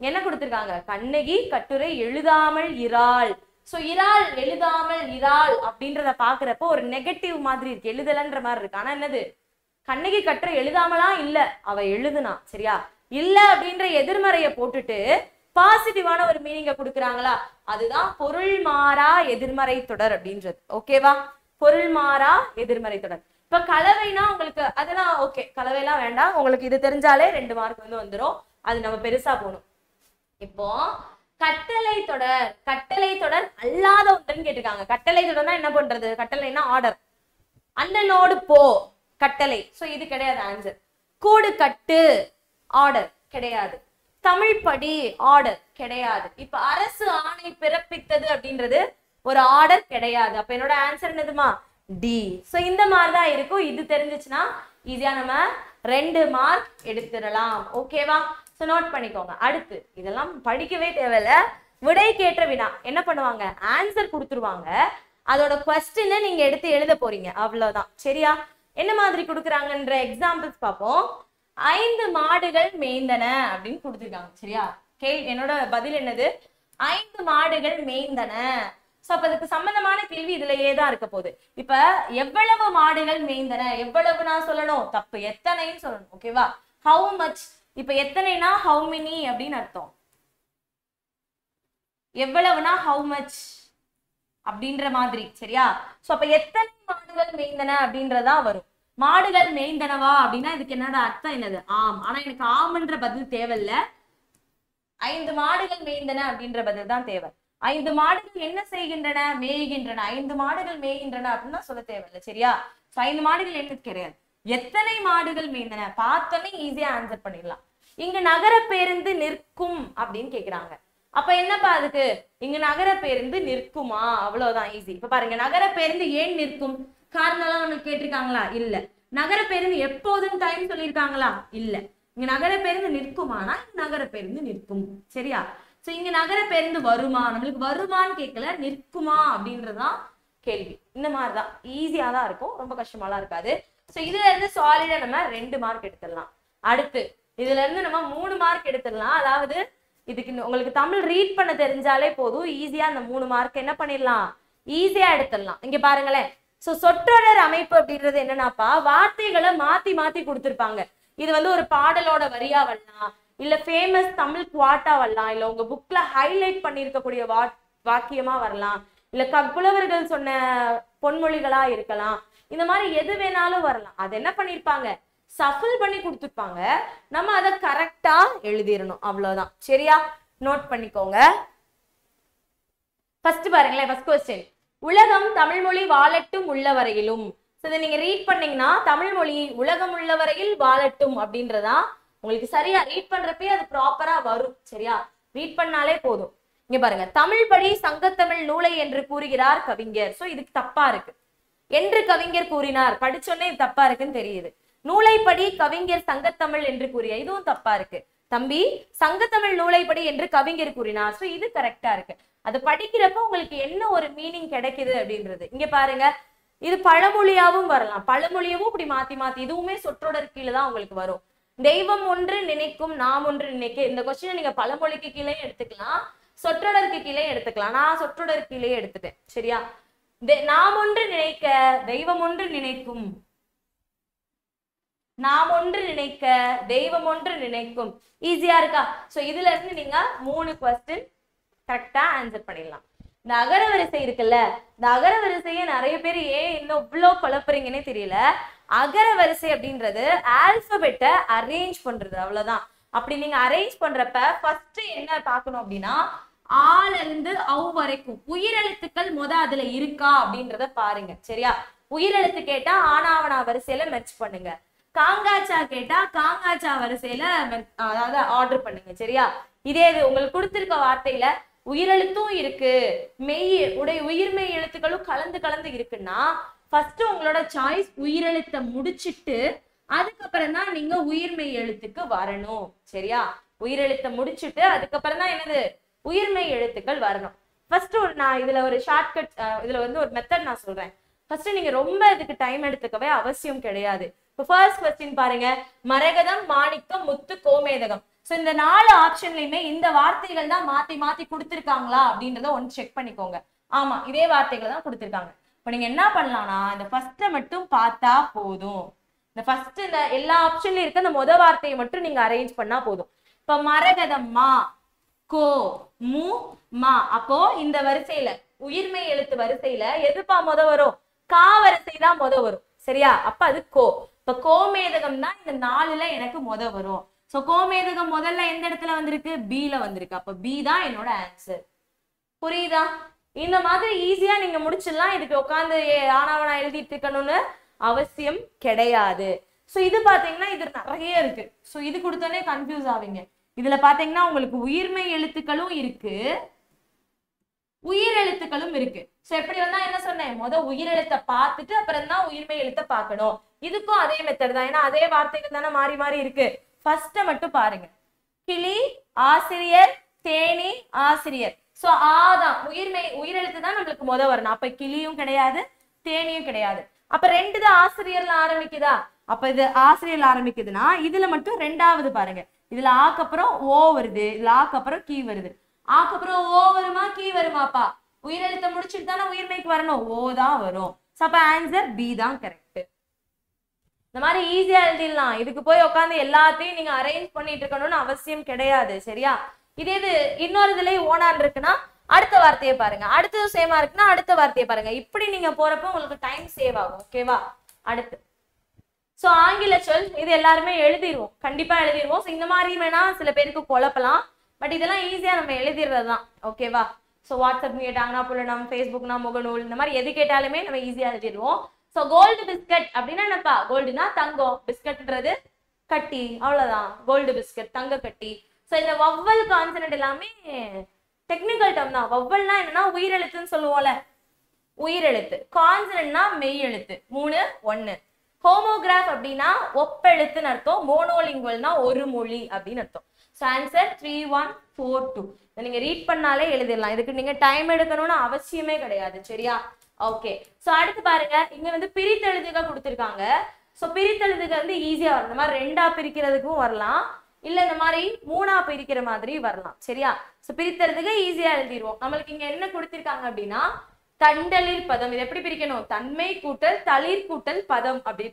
என்ன கொடுத்திருக்காங்க? கண்ணகி கட்டுரை எழுதாமல் இராள். சோ இராள், எழுதாமல் இராள் அப்படின்றத பாக்குறப்போ ஒரு நெகட்டிவ் மாதிரி இருக்கு, எழுதலன்ற மாதிரி இருக்கு. ஆனா என்னது? கண்ணகி கட்டுரை எழுதாமலா இல்ல, அவ எழுதுனா. சரியா? இல்ல அப்படின்ற எதிர்மறைய போட்டுட்டு பாசிட்டிவான ஒரு மீனிங்க கொடுக்குறாங்களா, அதுதான் பொருள் மாறா எதிர்மறை தொடர் அப்படின்றது. ஓகேவா? பொருள் மாறா எதிர்மறை தொடர். இப்ப கலவைனா உங்களுக்கு அதெல்லாம் ஓகே, கலவைலாம் வேண்டாம், உங்களுக்கு இது தெரிஞ்சாலே 2 மார்க் வந்து வந்துடும், அது நம்ம பெருசா போகணும். இப்போ கட்டளை தொடர், கட்டளை தொடர் அல்லாத ஒன்றுன்னு கேட்டிருக்காங்க. கட்டளை தொடர்னா என்ன பண்றது? கட்டளைனா ஆர்டர், அண்ணனோடு போ கட்டளை, சோ இது கிடையாது ஆன்சர். கூடு கட்டு ஆர்டர் கிடையாது. தமிழ் படி ஆர்டர் கிடையாது. இப்ப அரசு ஆணை பிறப்பித்தது அப்படின்றது ஒரு ஆர்டர் கிடையாது. அப்ப என்னோட ஆன்சர் என்னதுமா? டி. சோ இந்த மாதிரி தான் இருக்கும். இது தெரிஞ்சிச்சுன்னா ஈஸியா நம்ம 2 மார்க் எடுத்துடலாம். ஓகேவா? சோ நோட் பண்ணிக்கோங்க. அடுத்து இதெல்லாம் படிக்கவே தேவையில்ல, விடை கேட்ட வினா என்ன பண்ணுவாங்க? ஆன்சர் கொடுத்துருவாங்க, அதோட கொஸ்டினை நீங்க எடுத்து எழுத போறீங்க, அவ்வளவுதான். சரியா? என்ன மாதிரி கொடுக்குறாங்கன்ற எக்ஸாம்பிள்ஸ் பார்ப்போம். 5 மாடுகள் மேய்ந்தன அப்படின்னு கொடுத்துருக்காங்க. சரியா? என்னோட பதில் என்னது? 5 மாடுகள் மேய்ந்தன. சோ அப்ப அதுக்கு சம்பந்தமான கேள்வி இதுலயே தான் இருக்க போகுது. இப்ப எவ்வளவு மாடுகள் மேய்ந்தன, எவ்வளவு நான் சொல்லணும், தப்பு, எத்தனைன்னு சொல்லணும். ஓகேவா? ஹவு மச், இப்ப எத்தனைனா ஹவு மெனி அப்படின்னு அர்த்தம், எவ்வளவுனா ஹவு மச் அப்படின்ற மாதிரி. சரியா? சோ அப்ப எத்தனை மாடுகள் மேய்ந்தன அப்படின்றதா வரும். மாடுகள் மேய்ந்தனவா அப்படின்னா இதுக்கு என்னோட அர்த்தம் என்னது? ஆம். ஆனா எனக்கு ஆம்ன்ற பதில் தேவையில்ல, 5 மாடுகள் மேய்ந்தன அப்படின்ற பதில் தான் தேவை. 5 மாடுகள் என்ன செய்கின்றன? மேய்கின்றன. 5 மாடுகள் மேய்கின்றன அப்படின்னா சொல்ல தேவையில்லை. சரியா? 5 மாடுகள் என்ன கிடையாது, எத்தனை மாடுகள் மேய்ந்தன பார்த்தோன்னே ஈஸியா ஆன்சர் பண்ணிடலாம். இங்கு நகர பேருந்து நிற்கும் அப்படின்னு கேக்குறாங்க. அப்ப என்னப்பா அதுக்கு? இங்க நகர பேருந்து நிற்குமா? அவ்வளவுதான், ஈஸி. இப்ப பாருங்க, நகர பேருந்து ஏன் நிற்கும்? காரணம் எல்லாம் நம்மளுக்கு கேட்டிருக்காங்களா? இல்ல. நகர பேருந்து எப்போதும் டைம் சொல்லியிருக்காங்களா? இல்ல. இங்க நகர பேருந்து நிற்குமானா நகர பேருந்து நிற்கும். சரியா? சோ இங்க நகர பேருந்து வருமா? நம்மளுக்கு வருமான்னு கேட்கல, நிற்குமா அப்படின்றதான் கேள்வி. இந்த மாதிரிதான் ஈஸியா தான் இருக்கும், ரொம்ப கஷ்டமாலாம் இருக்காது. சோ இதுல இருந்து சாலிடா நம்ம 2 மார்க் எடுத்துடலாம். அடுத்து இதுல இருந்து நம்ம 3 மார்க் எடுத்துடலாம். அதாவது இதுக்கு உங்களுக்கு தமிழ் ரீட் பண்ண தெரிஞ்சாலே போதும், ஈஸியா அந்த 3 மார்க் என்ன பண்ணிடலாம், ஈஸியா எடுத்துடலாம். இங்க பாருங்களேன். சோ சொற்றொடர் அமைப்பு அப்படின்றது என்னன்னாப்பா, வார்த்தைகளை மாத்தி மாத்தி கொடுத்துருப்பாங்க. இது வந்து ஒரு பாடலோட வரியா வரலாம், இல்ல ஃபேமஸ் தமிழ் குவாட்டா வரலாம், இல்ல உங்க புக்ல ஹைலைட் பண்ணிருக்கக்கூடிய வாக்கியமா வரலாம், இல்ல புலவர்கள் சொன்ன பொன்மொழிகளா இருக்கலாம். இந்த மாதிரி எது வேணாலும் வரலாம். அது என்ன பண்ணிருப்பாங்க, சஃபில் பண்ணி கொடுத்துருப்பாங்க, நம்ம அதை கரெக்டா எழுதிடணும், அவ்வளவுதான். சரியா? நோட் பண்ணிக்கோங்க. ஃபர்ஸ்ட் பாருங்களேன், ஃபர்ஸ்ட் क्वेश्चन, உலகம் தமிழ் மொழி வாழட்டும் உள்ள வரையிலும். இதை நீங்க ரீட் பண்ணீங்கன்னா தமிழ் மொழி உலகம் உள்ள வரையில் வாழட்டும் அப்படின்றதா உங்களுக்கு சரியா ரீட் பண்றப்பே அது ப்ராப்பரா வரும். சரியா? ரீட் பண்ணாலே போதும். இங்க பாருங்க, தமிழ் படி சங்கத்தமிழ் நூலை என்று கூறுகிறார் கவிஞர். சோ இதுக்கு தப்பா இருக்கு. என்று கவிஞர் கூறினார், படிச்சோன்னே இது தப்பா இருக்குன்னு தெரியுது. நூலைப்படி கவிஞர் சங்கத்தமிழ் என்று கூறிய, இதுவும் தப்பா இருக்கு. தம்பி, சங்கத்தமிழ் நூலைப்படி என்று கவிஞர் கூறினார். சோ இது கரெக்டா இருக்கு. அது படிக்கிறப்ப உங்களுக்கு என்ன ஒரு மீனிங் கிடைக்குது அப்படின்றது. இங்க பாருங்க, இது பழமொழியாவும் வரலாம், பழமொழியவும் இப்படி மாத்தி மாத்தி, இதுவுமே சொற்றொடர் கீழே தான் உங்களுக்கு வரும். தெய்வம் ஒன்று நினைக்கும் நாம் ஒன்று நினைக்க, இந்த கொஸ்டினை நீங்க பழமொழிக்கு கீழே எடுத்துக்கலாம், சொற்றொடருக்கு கீழே எடுத்துக்கலாம். நான் சொற்றொடர் கீழே எடுத்துட்டேன். சரியா? நாம் ஒன்று நினைக்க தெய்வம் ஒன்று நினைக்கும், நாம் ஒன்று நினைக்க தெய்வம் ஒன்று நினைக்கும். ஈஸியா இருக்கா? சோ இதுல இருந்து நீங்க 3 क्वेश्चन கரெக்டா ஆன்சர் பண்ணிடலாம். இந்த அகர வரிசை இருக்குல்ல, இந்த அகர வரிசையை நிறைய பேர் ஏன் இன்னும் இவ்வளவு குழப்பறீங்கன்னே தெரியல. அகர வரிசை அப்படின்றது ஆல்பபெட்டை அரேஞ்ச் பண்றது, அவ்வளவுதான். அப்படி நீங்க அரேஞ்ச் பண்றப்ப ஃபர்ஸ்ட் என்ன பார்க்கணும் அப்படின்னா, ஆல இருந்து அவ் வரைக்கும் உயிரெழுத்துக்கள் அதுல இருக்கா அப்படின்றத பாருங்க. சரியா? உயிரெழுத்து கேட்டா ஆனாவனா வரிசையில மெர்ச் பண்ணுங்க, காங்காச்சா கேட்டா காங்காச்சா வரிசையில அதாவது ஆர்டர் பண்ணுங்க. சரியா? இதே இது உங்களுக்கு கொடுத்திருக்க வார்த்தையில உயிரெழுத்தும் இருக்கு, உயிர்மெய் எழுத்துக்களும் கலந்து கலந்து இருக்குன்னா ஃபர்ஸ்ட் உங்களோட சாய்ஸ் உயிரெழுத்தை முடிச்சிட்டு அதுக்கப்புறம் தான் நீங்க உயிர்மெய் எழுத்துக்கு வரணும். சரியா? உயிரெழுத்தை முடிச்சுட்டு அதுக்கப்புறம் தான் என்னது, உயிர்மெய் எழுத்துக்கள் வரணும். ஃபர்ஸ்ட் நான் இதுல ஒரு ஷார்ட்கட், இதுல வந்து ஒரு மெத்தட் நான் சொல்றேன். ஃபர்ஸ்ட் நீங்க ரொம்ப இதுக்கு டைம் எடுத்துக்கவே அவசியம் கிடையாது. இப்போ ஃபர்ஸ்ட் क्वेश्चन பாருங்க, மரகதம் மாணிக்கம் முத்து கோமேதகம். சோ இந்த 4 ஆப்ஷன்லயுமே இந்த வார்த்தைகள் தான் மாத்தி மாத்தி கொடுத்திருக்காங்களா அப்படின்றத ஒன்று செக் பண்ணிக்கோங்க. ஆமா, இதே வார்த்தைகள் தான் கொடுத்திருக்காங்க. இப்போ நீங்க என்ன பண்ணலாம்னா, இந்த ஃபர்ஸ்ட்டை மட்டும் பார்த்தா போதும். இந்த ஃபர்ஸ்ட் இந்த எல்லா ஆப்ஷன்லயும் இருக்க இந்த முத வார்த்தையை மட்டும் நீங்க அரேஞ்ச் பண்ணா போதும். இப்ப மரகதம் மா கோ மு மா, அப்போ இந்த வரிசையில உயிர்மெய் எழுத்து வரிசையில எதுப்பா முத வரும், கா வரிசை தான் முத வரும். சரியா? அப்ப அது கோ. இப்ப கோமேதகம் தான் இந்த 4ல எனக்கு முத வரும். சோ கோமேதகம் முதல்ல எந்த இடத்துல வந்திருக்கு? B ல வந்திருக்கு. அப்ப B தான் என்னோட ஆன்சர். புரியுதா? இந்த மாதிரி ஈஸியா நீங்க முடிச்சிடலாம். இதுக்கு உட்காந்து ஆனாவனா எழுதிட்டு இருக்கணும்னு அவசியம் கிடையாது. சோ இது பாத்தீங்கன்னா இது நிறைய இருக்கு. சோ இது கொடுத்தோன்னே கன்ஃபியூஸ் ஆவீங்க. இதுல பாத்தீங்கன்னா உங்களுக்கு உயிர்மை எழுத்துக்களும் இருக்கு, உயிர் எழுத்துக்களும் இருக்கு. சோ எப்படி வந்தா என்ன சொன்னேன், உயிரெழுத்தை பார்த்துட்டு அப்புறம் தான் உயிர்மை எழுத்தை பார்க்கணும். இதுக்கும் அதே மெத்தட் தான். ஏன்னா அதே வார்த்தைகள் தானே மாறி மாறி இருக்கு. ஃபர்ஸ்ட் மட்டும் பாருங்க, கிளி ஆசிரியர், தேனி ஆசிரியர். சோ ஆதான் உயிரெழுத்து தான் நம்மளுக்கு வரணும். அப்ப கிளியும் கிடையாது, தேனியும் கிடையாது. அப்ப 2 தான் ஆசிரியர்ல ஆரம்பிக்குதா? அப்ப இது ஆசிரியர்ல ஆரம்பிக்குதுன்னா இதுல மட்டும் 2வது பாருங்க. இதுல ஆக்கு அப்புறம் ஓ வருது, இதுல ஆக்கு அப்புறம் கீ வருது. ஆக்கு அப்புறம் ஓ வருமா கீ வருமாப்பா? உயிரெழுத்தை முடிச்சுட்டு தானே உயிர்மைக்கு வரணும், ஓ தான் வரும். அப்ப ஆன்சர் பி தான் கரெக்ட். இந்த மாதிரி ஈஸியா எழுதிடலாம். இதுக்கு போய் உட்காந்து எல்லாத்தையும் நீங்க அரேஞ்ச் பண்ணிட்டு இருக்கணும்னு அவசியம் கிடையாது. சரியா? இதே இது இன்னொரு இதுல ஓனான் இருக்குன்னா அடுத்த வார்த்தையை பாருங்க, அடுத்தது சேமா இருக்குன்னா அடுத்த வார்த்தையை பாருங்க. இப்படி நீங்க போறப்ப உங்களுக்கு டைம் சேவ் ஆகும். ஓகேவா? அடுத்து சோ ஆங்கில சொல் இது எல்லாருமே எழுதிடுவோம், கண்டிப்பா எழுதிடுவோம். இந்த மாதிரி வேணா சில பேருக்கு குழப்பலாம், பட் இதெல்லாம் ஈஸியா நம்ம எழுதிடுறதுதான். ஓகேவா? சோ வாட்ஸ்அப் கேட்டாங்கன்னா புலனம், ஃபேஸ்புக்னா முகநூல், இந்த மாதிரி எது கேட்டாலுமே நம்ம ஈஸியா எழுதிடுவோம். சோ கோல்டு பிஸ்கட் அப்படின்னா என்னப்பா? கோல்டுனா தங்கம், பிஸ்கட்ன்றது கட்டி, அவ்வளவுதான். கோல்டு பிஸ்கட், தங்க கட்டி. சோ இந்த வவ்வல் கான்சனன்ட் எல்லாமே டெக்னிக்கல் டேர்ம் தான். வவ்வல்னா என்னன்னா உயிரெழுத்துன்னு சொல்லுவோம்ல, உயிரெழுத்து. கான்சனன்ட்னா மெய் எழுத்து. 3 1. ஹோமோகிராஃப் அப்படின்னா ஒப்பெழுத்துன்னு அர்த்தம். மோனோலிங்குவல்னா ஒரு மொழி அப்படின்னு அர்த்தம். So answer 3 1 4 2. இதை நீங்க ரீட் பண்ணாலே எழுதிடலாம். இதுக்கு நீங்க டைம் எடுக்கணும்னு அவசியமே கிடையாது. சரியா? ஓகே. ஸோ அடுத்து பாருங்க, இங்க வந்து பிரித்தெழுதுக கொடுத்துருக்காங்க. ஸோ பிரித்தெழுதுக வந்து ஈஸியா வரும். இந்த மாதிரி 2ஆ பிரிக்கிறதுக்கும் வரலாம், இல்ல இந்த மாதிரி 3ஆ பிரிக்கிற மாதிரி வரலாம். சரியா? ஸோ பிரித்தெழுதுக ஈஸியா எழுதிடுவோம். நம்மளுக்கு இங்க என்ன கொடுத்திருக்காங்க அப்படின்னா தண்டலிர் பதம். இது எப்படி பிரிக்கணும்? தன்மை கூட்டல் தளிர் கூட்டல் பதம் அப்படி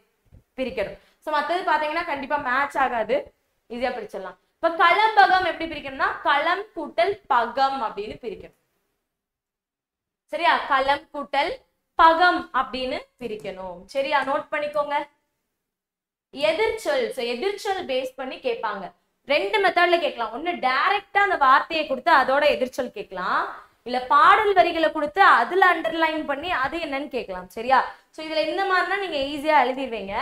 பிரிக்கணும். சோ மத்தது பாத்தீங்கன்னா கண்டிப்பா மேட்ச் ஆகாது, ஈஸியா பிரிச்சிடலாம். இப்ப களம்பகம் எப்படி பிரிக்கணும்னா களம் கூட்டல் பகம் அப்படின்னு பிரிக்கணும். சரியா? களம் கூட்டல் பகம் அப்படின்னு பிரிக்கணும். சரியா? நோட் பண்ணிக்கோங்க. எதிர்ச்சொல், சோ எதிர்ச்சொல் பேஸ் பண்ணி கேட்பாங்க. 2 மெத்தட்ல கேட்கலாம். ஒண்ணு டைரக்டா அந்த வார்த்தையை கொடுத்து அதோட எதிர்ச்சொல் கேட்கலாம், இல்ல பாடல் வரிகளை கொடுத்து அதுல அண்டர்லைன் பண்ணி அது என்னன்னு கேட்கலாம். சரியா? சோ இதுல இந்த மாதிரினா நீங்க ஈஸியா எழுதிடுவீங்க.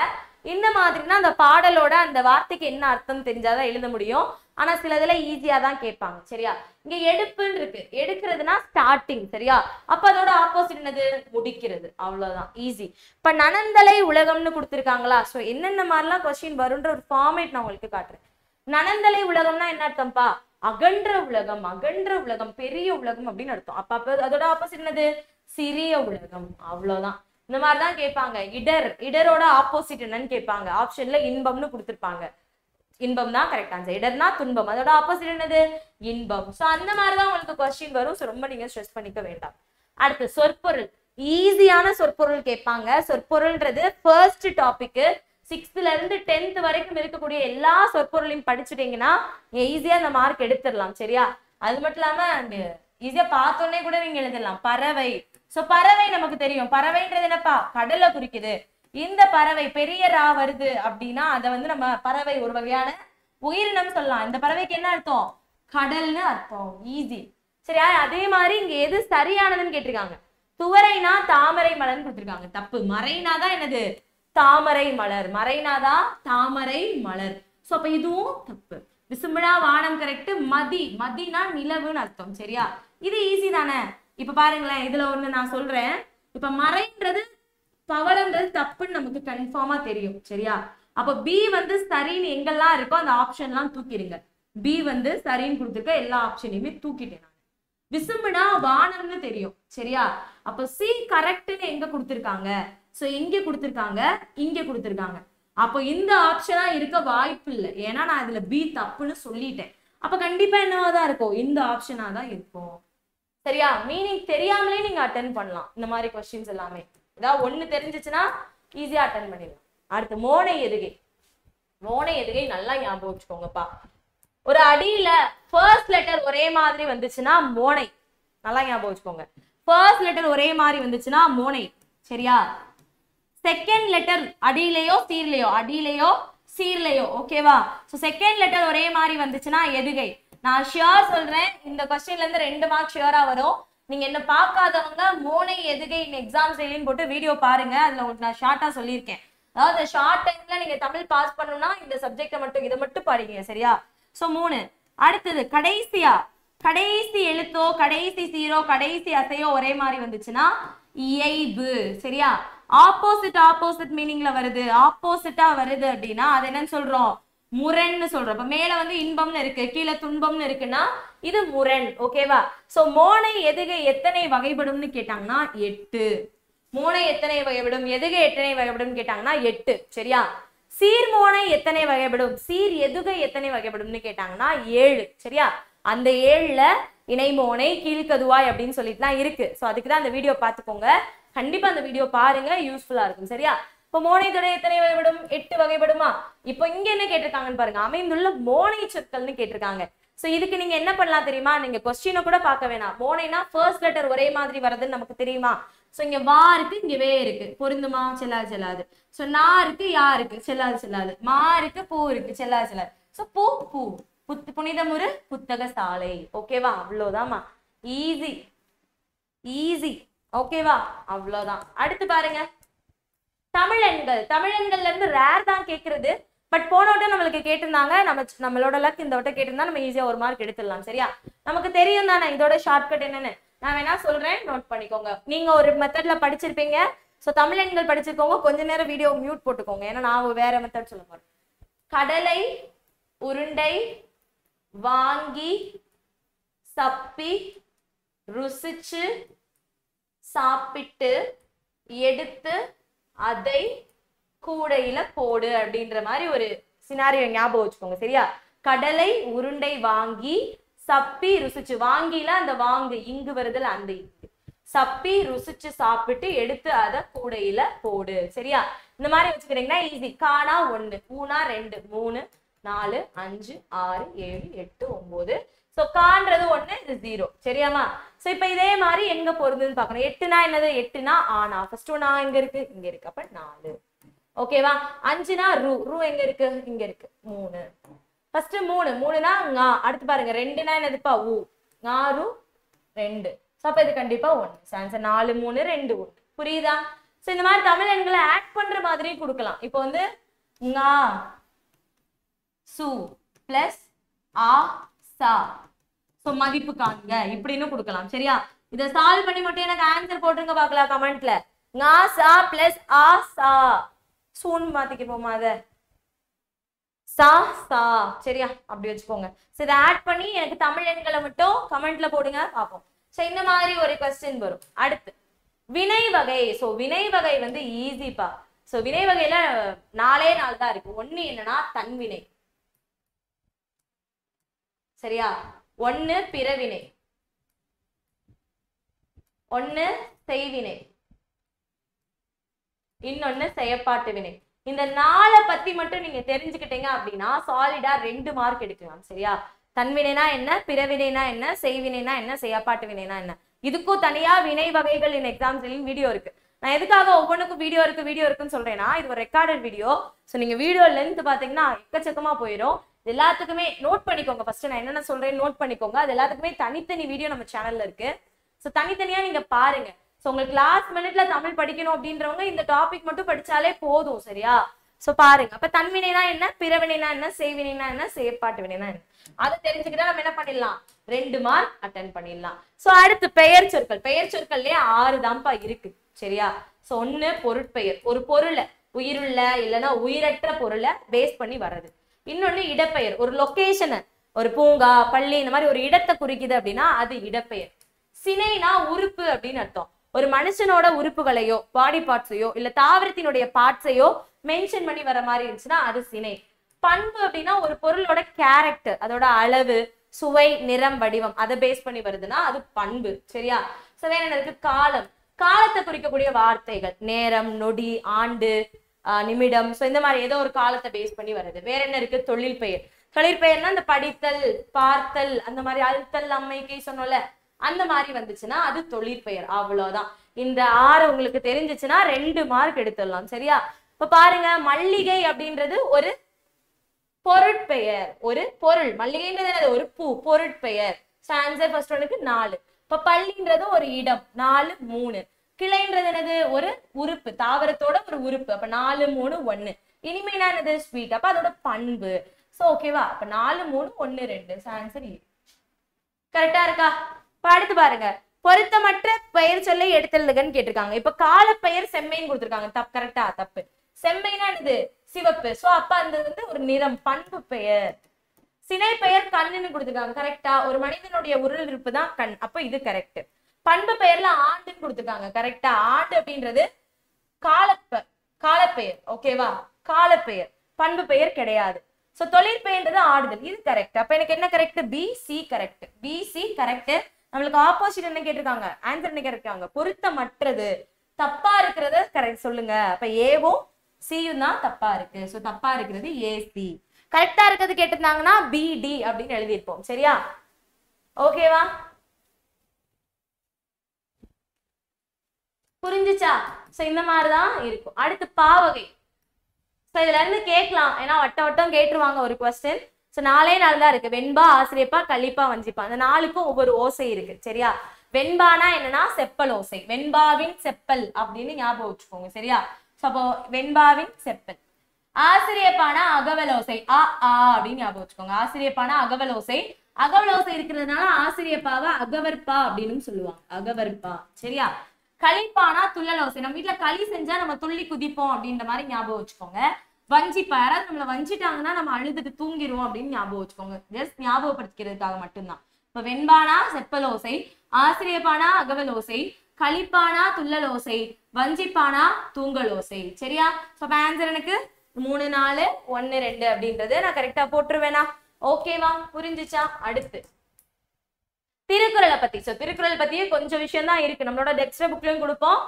இந்த மாதிரினா அந்த பாடலோட அந்த வார்த்தைக்கு என்ன அர்த்தம் தெரிஞ்சாதான் எழுத முடியும். ஆனா சில இதுல ஈஸியா தான் கேட்பாங்க. சரியா? இங்க எடுப்புன்னு இருக்கு, எடுக்கிறதுனா ஸ்டார்டிங். சரியா? அப்ப அதோட ஆப்போசிட் என்னது? முடிக்கிறது. அவ்வளவுதான், ஈஸி. இப்ப நனந்தலை உலகம்னு கொடுத்துருக்காங்களா? சோ என்னென்ன மாதிரிலாம் கொஸ்டின் வரும்ன்ற ஒரு ஃபார்மேட் நான் உங்களுக்கு காட்டுறேன். நனந்தலை உலகம்னா என்ன அர்த்தம்ப்பா? அகன்ற உலகம், அகன்ற உலகம், பெரிய உலகம் அப்படின்னு அர்த்தம். அப்ப அதோட ஆப்போசிட் என்னது? சிறிய உலகம். அவ்வளவுதான். இந்த மாதிரிதான் கேட்பாங்க. இடரோட ஆப்போசிட் என்னன்னு கேட்பாங்க. ஆப்ஷன்ல இன்பம்னு கொடுத்திருப்பாங்க. இன்பம் தான் கரெக்ட் ஆன்சர். இடர்னா துன்பம், அதோட ஆப்போசிட் என்னது? இன்பம். சோ அந்த மாதிரிதான் உங்களுக்கு கொஸ்டின் வரும். சோ ரொம்ப நீங்க ஸ்ட்ரெஸ் பண்ணிக்க வேண்டாம். அடுத்து சொற்பொருள். ஈஸியான சொற்பொருள் கேட்பாங்க. சொற்பொருள்ன்றது ஃபர்ஸ்ட் டாபிக். 6th ல இருந்து 10th வரைக்கும் இருக்கக்கூடிய எல்லா சொற்பொருளையும் படிச்சுட்டீங்கன்னா ஈஸியா அந்த மார்க் எடுத்துடலாம். சரியா? அது மட்டும் இல்லாம ஈஸியா பார்த்தோன்னே கூட நீங்க எழுதிடலாம். பறவை. சோ பறவை நமக்கு தெரியும். பறவைன்றது என்னப்பா? கடலை குறிக்குது. இந்த பறவை பெரிய ரா வருது அப்படின்னா அதை வந்து நம்ம பறவை ஒரு வகையான உயிரினம் சொல்லலாம். இந்த பறவைக்கு என்ன அர்த்தம்? கடல்னு அர்த்தம். ஈஸி. சரியா? அதே மாதிரி இங்க எது சரியானதுன்னு கேட்டிருக்காங்க. துவரைனா தாமரை மலர்ன்னு கொடுத்திருக்காங்க. தப்பு. மறைனா தான் என்னது? தாமரை மலர். மறைனாதான் தாமரை மலர். சோ அப்ப இதுவும் தப்பு. விசும்புனா வானம் கரெக்ட். மதினா நிலவுன்னு அர்த்தம். சரியா? இது ஈஸி தானே? இப்ப பாருங்களேன், இதுல ஒண்ணு நான் சொல்றேன். இப்ப மறைன்றது பவளம்ன்றது தப்புன்னு நமக்கு கன்ஃபார்மா தெரியும். சரியா? அப்ப பி வந்து சரின்னு எங்கெல்லாம் இருக்கோ அந்த ஆப்ஷன்லாம் தூக்கிடுங்க. பி வந்து சரின்னு கொடுத்துருக்க எல்லா ஆப்ஷனையுமே தூக்கிட்டேன் நான். விசும்புனா வானம்னு தெரியும். சரியா? அப்ப சி கரெக்ட்னு எங்க கொடுத்திருக்காங்க? சோ இங்க கொடுத்திருக்காங்க, இங்க கொடுத்திருக்காங்க. அப்போ இந்த ஆப்ஷனா இருக்க வாய்ப்பு இல்லை. ஏன்னா நான் இதுல பி தப்புன்னு சொல்லிட்டேன். அப்ப கண்டிப்பா என்னவாதான் இருக்கும்? இந்த ஆப்ஷனா தான் இருக்கும். சரியா? மீனிங் தெரியாமலே நீங்க அட்டென்ட் பண்ணலாம். இந்த மாதிரி கொஸ்டின்ஸ் எல்லாமே ஏதாவது ஒண்ணு தெரிஞ்சிச்சுன்னா ஈஸியா அட்டென்ட் பண்ணிடலாம். அடுத்து மோனை எதுகை. மோனை எதுகை நல்லா ஞாபகம் வச்சுக்கோங்கப்பா. ஒரு அடியில ஃபர்ஸ்ட் லெட்டர் ஒரே மாதிரி வந்துச்சுன்னா மோனை. நல்லா ஞாபகம் வச்சுக்கோங்க. ஃபர்ஸ்ட் லெட்டர் ஒரே மாதிரி வந்துச்சுன்னா மோனை. சரியா? செகண்ட் லெட்டர் அடியிலையோ சீர்லையோ, அடியிலையோ சீர்லையோ, ஓகேவா? ஸோ செகண்ட் லெட்டர் ஒரே மாதிரி வந்துச்சுன்னா எதுகை. நான் ஷியோர் சொல்றேன், இந்த கொஸ்டின்ல இருந்து 2 மார்க் ஷியோரா வரும். நீங்க என்ன பார்க்காதவங்க மோனை எதுகை எக்ஸாம்ஸ் டெய்லின்னு போட்டு வீடியோ பாருங்க. அதுல உங்களுக்கு நான் ஷார்ட்டா சொல்லியிருக்கேன். அதாவது ஷார்ட் டைம்ல நீங்க தமிழ் பாஸ் பண்ணணும்னா இந்த சப்ஜெக்ட மட்டும் இதை மட்டும் படிங்க, சரியா? ஸோ 3. அடுத்தது கடைசியா கடைசி எழுத்தோ கடைசி சீரோ கடைசி அசையோ ஒரே மாதிரி வந்துச்சுன்னா இயைபு, சரியா? ஆப்போசிட் மீனிங்ல வருது, ஆப்போசிட்டா வருது அப்படின்னா அது என்னன்னு சொல்றோம்? முரண்னு சொல்றோம். இப்ப மேல வந்து இன்பம்னு இருக்கு, கீழே துன்பம்னு இருக்குன்னா இது முரண், ஓகேவா? சோ மோனை எதுகை எத்தனை வகைப்படும்னு கேட்டாங்கன்னா 8. மோனை எத்தனை வகைப்படும், எதுகை எத்தனை வகைப்படும் கேட்டாங்கன்னா 8, சரியா? சீர்மோனை எத்தனை வகைப்படும், சீர் எதுகை எத்தனை வகைப்படும்னு கேட்டாங்கன்னா 7, சரியா? அந்த 7ல இணைமோனை கீழ்கதுவாய் அப்படின்னு சொல்லிட்டுலாம் இருக்கு. ஸோ அதுக்கு தான் அந்த வீடியோ பார்த்துக்கோங்க. கண்டிப்பா அந்த வீடியோ பாருங்க, யூஸ்ஃபுல்லா இருக்கும், சரியா? இப்போ மோனை தொடை எத்தனை வகைப்படும்? 8 வகைப்படுமா? இப்போ இங்க என்ன கேட்டிருக்காங்கன்னு பாருங்க, அமைந்துள்ள மோனை சொற்கள்னு கேட்டிருக்காங்க. ஸோ இதுக்கு நீங்க என்ன பண்ணலாம் தெரியுமா? நீங்க கொஸ்டினை கூட பார்க்க வேணாம். மோனைனா ஃபர்ஸ்ட் லெட்டர் ஒரே மாதிரி வருதுன்னு நமக்கு தெரியுமா? ஸோ இங்க வா இருக்கு, இங்க வே இருக்கு, பொருந்துமா? செல்லாது செல்லாது. ஸோ நா இருக்கு, யா இருக்கு, செல்லாது செல்லாது. மா இருக்கு, பூ இருக்கு, செல்லாது செல்லாது. ஸோ பூ பூ, புனிதமுறு புத்தக சாலை, ஓகேவா? அவ்வளவுதான்மா, ஈஸி ஈஸி, ஓகேவா? அவ்வளவுதான். அடுத்து பாருங்க தமிழெண்கள். தமிழெண்கள்ல இருந்து ரேர் தான் கேட்கறது, பட் போன வட்டம் நம்மளுக்கு கேட்டிருந்தாங்க. நம்மளோட லக் இந்த வட்டம் கேட்டிருந்தா நம்ம ஈஸியா ஒரு மார்க் எடுத்துடலாம், சரியா? நமக்கு தெரியும் தானே இதோட ஷார்ட்கட் என்னன்னு. நான் வேணா சொல்றேன், நோட் பண்ணிக்கோங்க. நீங்க ஒரு மெத்தட்ல படிச்சிருப்பீங்க. ஸோ தமிழெண்கள் படிச்சிருக்கோங்க, கொஞ்ச நேரம் வீடியோ மியூட் போட்டுக்கோங்க, ஏன்னா நான் வேற மெத்தட் சொல்ல போறேன். கடலை, உருண்டை, வாங்கி, சப்பி, ருசிச்சு, சாப்பிட்டு, எடுத்து, அதை கூடையில போடு அப்படின்ற மாதிரி ஒரு சினாரியோ ஞாபகம் வச்சுக்கோங்க, சரியா? கடலை, உருண்டை, வாங்கி, சப்பி, ருசிச்சு. வாங்கில அந்த வாங்கு இங்கு வருதல், அந்த இங்கு. சப்பி, ருசிச்சு, சாப்பிட்டு, எடுத்து அதை கூடையில போடு, சரியா? இந்த மாதிரி வச்சுக்கிறீங்கன்னா ஈஸி. காணா 1, ஊனா 2, 3, 4, 5, 6, 7, 8, 9. சோ கான்றது 1, இது 0, சரியாமா? சோ இப்ப இதே மாதிரி எங்க பொருந்துன்னு பார்க்கணும். 8னா என்னது? 8னா ஆனா. ஃபர்ஸ்ட் நான் எங்க இருக்கு? இங்க இருக்கு, அப்ப 4, ஓகேவா? 5னா ரூ எங்க இருக்கு? இங்க இருக்கு, 3. ஃபர்ஸ்ட் 3னா ngா. அடுத்து பாருங்க 2னா என்னதுப்பா? ஊ. ngா 2. சோ அப்ப இது கண்டிப்பா 1. ஆன்சர் 4 3 2 1. புரியுதா? சோ இந்த மாதிரி தமிழ் எண்களை ஆட் பண்ற மாதிரி கொடுக்கலாம். இப்போ வந்து ngா சு பிளஸ் ஆ சா, சோ மதிப்பு காண்க இப்படின்னு கொடுக்கலாம், சரியா? இதை சால்வ் பண்ணி மட்டும் எனக்கு ஆன்சர் போட்டுருங்க பார்க்கலாம் கமெண்ட்ல. ngா சா பிளஸ் ஆ சா, சூன் மாத்திக்க போமா, அத சா சா, சரியா? அப்படி வச்சுக்கோங்க. சோ இதை ஆட் பண்ணி எனக்கு தமிழ் எண்களை மட்டும் கமெண்ட்ல போடுங்க, பார்ப்போம். சோ இந்த மாதிரி ஒரு கொஸ்டின் வரும். அடுத்து வினை வகை. சோ வினை வகை வந்து ஈஸிப்பா. சோ வினை வகையில 4 தான் இருக்கு. 1 என்னன்னா தன்வினை, சரியா? 1 பிறவினை, 1 செய்வினை, இன்னொன்னு செயற்பாட்டு வினை. இந்த 4 பத்தி மட்டும் நீங்க தெரிஞ்சுக்கிட்டீங்க அப்படின்னா சாலிடா 2 மார்க் எடுக்கலாம், சரியா? தன்வினைனா என்ன, பிறவினைனா என்ன, செய்வினைனா என்ன, செயற்பாட்டு வினைனா என்ன, இதுக்கும் தனியா வினை வகைகள் இந்த எக்ஸாம்ஸ்லயும் வீடியோ இருக்கு. நான் எதுக்காக ஒவ்வொன்றுக்கும் வீடியோ இருக்குன்னு சொல்றேன்னா, இது ஒரு ரெக்கார்டட் வீடியோ. ஸோ நீங்க வீடியோ லென்த் பாத்தீங்கன்னா எக்கச்சக்கமா போயிடும். எல்லாத்துக்குமே நோட் பண்ணிக்கோங்க. ஃபர்ஸ்ட் நான் என்னென்ன சொல்றேன் நோட் பண்ணிக்கோங்க. அது எல்லாத்துக்குமே தனித்தனி வீடியோ நம்ம சேனல்ல இருக்கு. ஸோ தனித்தனியா நீங்க பாருங்க. ஸோ உங்களுக்கு லாஸ்ட் மினிட்ல தமிழ் படிக்கணும் அப்படின்றவங்க இந்த டாபிக் மட்டும் படிச்சாலே போதும், சரியா? சோ பாருங்க. அப்ப தன்வினைனா என்ன, பிறவினைனா என்ன, செய்வினைனா என்ன, செயற்பாட்டு வினைனா என்ன, அதை தெரிஞ்சுக்கிட்டா நம்ம என்ன பண்ணிடலாம், 2 மார்க் அட்டென்ட் பண்ணிடலாம். சோ அடுத்து பெயர் சொற்கள். பெயர் சொற்கள்லயே 6 தான்ப்பா இருக்கு, சரியா? சோ 1 பொருட்பெயர், ஒரு பொருளை, உயிருள்ள இல்லைன்னா உயிரற்ற பொருளை பேஸ் பண்ணி வர்றது. இன்னொன்னு இடப்பெயர், ஒரு லொகேஷனை, ஒரு பூங்கா, பள்ளி, இந்த மாதிரி ஒரு இடத்தை குறிக்குது அப்படின்னா அது இடப்பெயர். சினைனா உறுப்பு அப்படின்னு அர்த்தம். ஒரு மனுஷனோட உறுப்புகளையோ பாடி பார்ட்ஸையோ இல்ல தாவரத்தினுடைய பார்ட்ஸையோ மென்ஷன் பண்ணி வர மாதிரி இருந்துச்சுன்னா அது சினை. பண்பு அப்படின்னா ஒரு பொருளோட கேரக்டர், அதோட அளவு, சுவை, நிறம், வடிவம், அதை பேஸ் பண்ணி வருதுன்னா அது பண்பு, சரியா? சோ வேற என்ன இருக்கு? காலம். காலத்தை குறிக்கக்கூடிய வார்த்தைகள், நேரம், நொடி, ஆண்டு, நிமிடம். சோ இந்த மாதிரி ஏதோ ஒரு காலத்தை பேஸ் பண்ணி வருது. வேற என்ன இருக்கு? தொழில் பெயர். தொழிற்பெயர்னா இந்த படித்தல், பார்த்தல், அந்த மாதிரி அழுத்தல், அம்மைக்கை சொன்னோம்ல, அந்த மாதிரி வந்துச்சுன்னா அது தொழிற்பெயர். அவ்வளவுதான். இந்த 6 உங்களுக்கு தெரிஞ்சிச்சுன்னா 2 மார்க் எடுத்துடலாம். சரியா? இப்ப பாருங்க, மல்லிகை அப்படின்றது ஒரு பொருட்பெயர், ஒரு பொருள். மல்லிகைன்றது ஒரு பூ, பொருட்பெயர். ஆன்சர் ஃபர்ஸ்ட் ஒனுக்கு 4. இப்ப பள்ளின்றது ஒரு இடம், 4 3. கிளைன்றது என்னது? ஒரு உறுப்பு, தாவரத்தோட ஒரு உறுப்பு. அப்ப 4 3 1. இனிமைனா என்னது? ஸ்வீட். அப்ப அதோட பண்பு. சோ ஓகேவா? அப்ப 4 3 1 2. Answer A. கரெக்டா இருக்கா? இப்ப அடுத்து பாருங்க, பொருத்தமற்ற பெயர் சொல்லை எடுத்துள்ளதுன்னு கேட்டிருக்காங்க. இப்ப காலப்பெயர் செம்மைன்னு கொடுத்திருக்காங்க. கரெக்டா? தப்பு. செம்மைனா என்னது? சிவப்பு. சோ அப்ப அந்த வந்து ஒரு நிறம், பண்பு பெயர். சினை பெயர் கண்ணுன்னு கொடுத்துருக்காங்க. கரெக்டா? ஒரு மனிதனுடைய உடல் இருப்பு தான் கண். அப்ப இது கரெக்ட். பண்பு பெயர்ல ஆண்டுன்னு கொடுத்துருக்காங்க. கரெக்டா? ஆண்டு அப்படின்றது காலப்பெயர். ஓகேவா? காலப்பெயர், பண்பு பெயர் கிடையாது. சோ தொழிற்பெயர்ன்றது ஆடுதல். இது கரெக்ட். அப்ப எனக்கு என்ன correct? B C correct. B C correct. நம்மளுக்கு ஆப்போசிட் என்ன கேட்டிருக்காங்க? ஆன்சர் என்ன கேட்டிருக்காங்க? பொருத்தமற்றது. தப்பா இருக்கிறத கரெக்ட் சொல்லுங்க. அப்ப ஏவும் சியும் தான் தப்பா இருக்கு. சோ தப்பா இருக்கிறது ஏசி. கரெக்டா இருக்கிறது கேட்டிருந்தாங்கன்னா பிடி அப்படின்னு எழுதியிருப்போம். சரியா? ஓகேவா? புரிஞ்சுச்சா? சோ இந்த மாதிரிதான் இருக்கும். அடுத்து பாவகை. சோ இதுல இருந்து கேட்கலாம், ஏன்னா வட்டம் கேட்டுருவாங்க ஒரு கொஸ்டின். சோ 4 தான் இருக்கு. வெண்பா, ஆசிரியப்பா, கலிப்பா, வஞ்சிப்பா. அந்த 4க்கும் ஒவ்வொரு ஓசை இருக்கு. சரியா? வெண்பானா என்னன்னா செப்பல் ஓசை. வெண்பாவின் செப்பல் அப்படின்னு ஞாபகம் வச்சுக்கோங்க. சரியா? அப்போ வெண்பாவின் செப்பல். ஆசிரியப்பானா அகவலோசை. அப்படின்னு ஞாபகம் வச்சுக்கோங்க. ஆசிரியப்பானா அகவலோசை. அகவலோசை இருக்கிறதுனால ஆசிரியப்பாவை அகவற்பா அப்படின்னு சொல்லுவாங்க. அகவற்பா. சரியா? களிப்பானா துள்ளலோசை. நம்ம வீட்டுல களி செஞ்சா நம்ம துள்ளி குதிப்போம் அப்படின்ற மாதிரி ஞாபகம் வச்சுக்கோங்க. வஞ்சிப்பா, யாராவது நம்மளை வஞ்சிட்டாங்கன்னா நம்ம அழுதுட்டு தூங்கிடுவோம் அப்படின்னு ஞாபகம் வச்சுக்கோங்க. ஜஸ்ட் ஞாபகப்படுத்திக்கிறதுக்காக மட்டும்தான். இப்ப வெண்பானா செப்பலோசை, ஆசிரியப்பானா அகவலோசை, களிப்பானா துள்ளலோசை, வஞ்சிப்பானா தூங்கலோசை. சரியா? சோ ஆன்சர் எனக்கு 3 4 1 2 அப்படின்றது நான் கரெக்டா போட்டுருவேனா? ஓகேவா? புரிஞ்சுச்சா? அடுத்து திருக்குறளை பத்தி. சோ திருக்குறள் பத்தியே கொஞ்சம் விஷயம் தான் இருக்கு. நம்மளோட டெக்ஸ்ட் புக்லயும் கொடுப்போம்.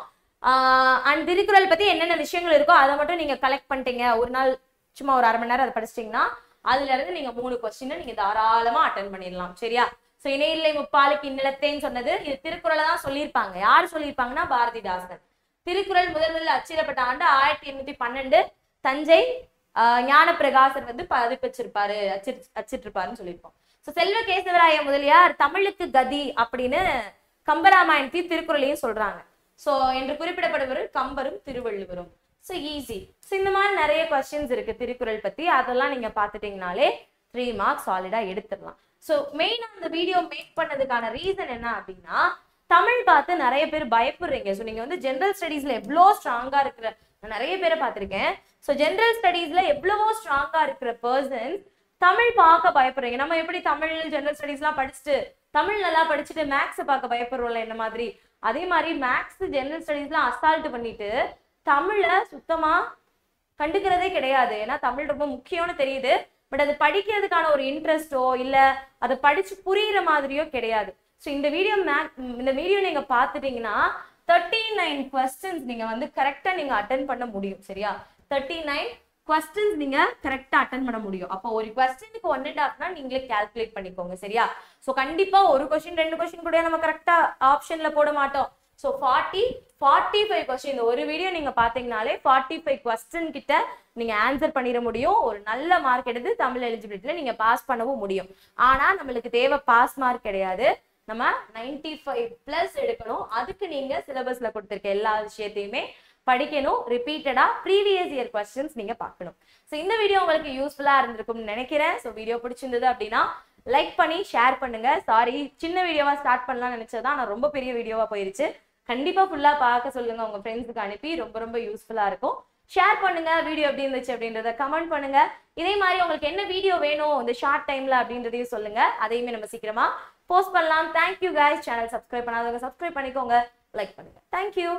அண்ட் திருக்குறள் பத்தி என்னென்ன விஷயங்கள் இருக்கோ அதை மட்டும் நீங்க கலெக்ட் பண்ணிட்டீங்க. ஒரு நாள் சும்மா ஒரு 1/2 மணி நேரம் அதை படிச்சிட்டீங்கன்னா அதுல இருந்து நீங்க 3 கொஸ்டின் நீங்க தாராளமா அட்டன் பண்ணிடலாம். சரியா? சோ இணையில்லை முப்பாலுக்கு இந்நிலத்தேன்னு சொன்னது இது திருக்குறளை தான் சொல்லியிருப்பாங்க. யார் சொல்லியிருப்பாங்கன்னா பாரதிதாசன். திருக்குறள் முதல் அச்சிடப்பட்ட ஆண்டு 1812. தஞ்சை ஞானப்பிரகாசர் வந்து பதிப்பிச்சிருப்பாரு, அச்சிட்டிருப்பாருன்னு சொல்லியிருப்போம். சோ செல்வ கேசவராய முதலியார் தமிழுக்கு கதி அப்படின்னு கம்பராமாயணத்தையும் திருக்குறளையும் சொல்றாங்க. சோ என்று குறிப்பிடப்படுவர் கம்பரும் திருவள்ளுவரும். So easy. சோ இந்த மாதிரி நிறைய கொஸ்டின்ஸ் இருக்கு திருக்குறள் பத்தி. அதெல்லாம் நீங்க பாத்துட்டீங்கனாலே 3 மார்க்ஸ் சாலிடா எடுத்துடலாம். சோ மெயினா இந்த வீடியோ மேக் பண்ணதுக்கான ரீசன் என்ன அப்படின்னா, தமிழ் பார்த்து நிறைய பேர் பயப்படுறீங்க. சோ நீங்க வந்து ஜெனரல் ஸ்டடீஸ்ல எவ்வளோ ஸ்ட்ராங்கா இருக்கிற நிறைய பேரை பார்த்திருக்கேன். சோ ஜெனரல் ஸ்டடீஸ்ல எவ்வளவோ ஸ்ட்ராங்கா இருக்கிற பர்சன்ஸ் தமிழ் பார்க்க பயப்படுறீங்க. நம்ம எப்படி தமிழ் ஜெனரல் ஸ்டடீஸ் எல்லாம் படிச்சுட்டு தமிழ் நல்லா படிச்சுட்டு மேக்ஸ் பார்க்க பயப்படுறோம்ல என்ன மாதிரி, அதே மாதிரி மேக்ஸ் ஜெனரல் ஸ்டடீஸ் எல்லாம் அசால்ட் பண்ணிட்டு தமிழை சுத்தமா கண்டுக்கிறதே கிடையாது. ஏன்னா தமிழ் ரொம்ப முக்கியம்னு தெரியுது. பட் அது படிக்கிறதுக்கான ஒரு இன்ட்ரெஸ்டோ இல்ல அதை படிச்சு புரியுற மாதிரியோ கிடையாது. ஸோ இந்த வீடியோ நீங்க பார்த்துட்டீங்கன்னா 39 questions நீங்க வந்து கரெக்டா நீங்க அட்டன் பண்ண முடியும். சரியா? 39 questions நீங்க கரெக்டா அட்டன் பண்ண முடியும். அப்போ ஒரு கொஸ்டினுக்கு 1.5 நீங்களே கால்குலேட் பண்ணிக்கோங்க. சரியா? சோ கண்டிப்பா ஒரு கொஸ்டின் 2 கொஸ்டின் கூட நம்ம கரெக்டா ஆப்ஷன்ல போட மாட்டோம். சோ 45 கொஸ்டின் ஒரு வீடியோ நீங்க பாத்தீங்கனாலே 45 கொஸ்டின் கிட்ட நீங்க ஆன்சர் பண்ணிட முடியும். ஒரு நல்ல மார்க் எடுத்து தமிழ் எலிஜிபிலிட்டியில நீங்க பாஸ் பண்ணவும் முடியும். ஆனா நம்மளுக்கு தேவை பாஸ் மார்க் கிடையாது, நம்ம 95+ எடுக்கணும். அதுக்கு நீங்க சிலபஸ்ல கொடுத்திருக்க எல்லா விஷயத்தையுமே படிக்கணும். ரிப்பீட்டடா ப்ரீவியஸ் இயர் கொஸ்டின்ஸ் நீங்க பார்க்கணும். ஸோ இந்த வீடியோ உங்களுக்கு யூஸ்ஃபுல்லா இருந்திருக்கும்னு நினைக்கிறேன். ஸோ வீடியோ பிடிச்சிருந்தது அப்படின்னா லைக் பண்ணி ஷேர் பண்ணுங்க. சாரி, சின்ன வீடியோவா ஸ்டார்ட் பண்ணலாம்னு நினைச்சதா நான் ரொம்ப பெரிய வீடியோவா போயிருச்சு. கண்டிப்பா ஃபுல்லா பார்க்க சொல்லுங்க, உங்க ஃப்ரெண்ட்ஸுக்கு அனுப்பி. ரொம்ப யூஸ்ஃபுல்லா இருக்கும். ஷேர் பண்ணுங்க, வீடியோ எப்படி இருந்துச்சு அப்படின்றத கமெண்ட் பண்ணுங்க. இதே மாதிரி உங்களுக்கு என்ன வீடியோ வேணும் இந்த ஷார்ட் டைம்ல அப்படின்றதையும் சொல்லுங்க. அதையுமே நம்ம சீக்கிரமா போஸ்ட் பண்ணலாம். Thank you guys. சேனல் சப்ஸ்கிரைப் பண்ணாதவங்க சப்ஸ்கிரைப் பண்ணிக்கோங்க, லைக் பண்ணுங்க. தேங்க்யூ.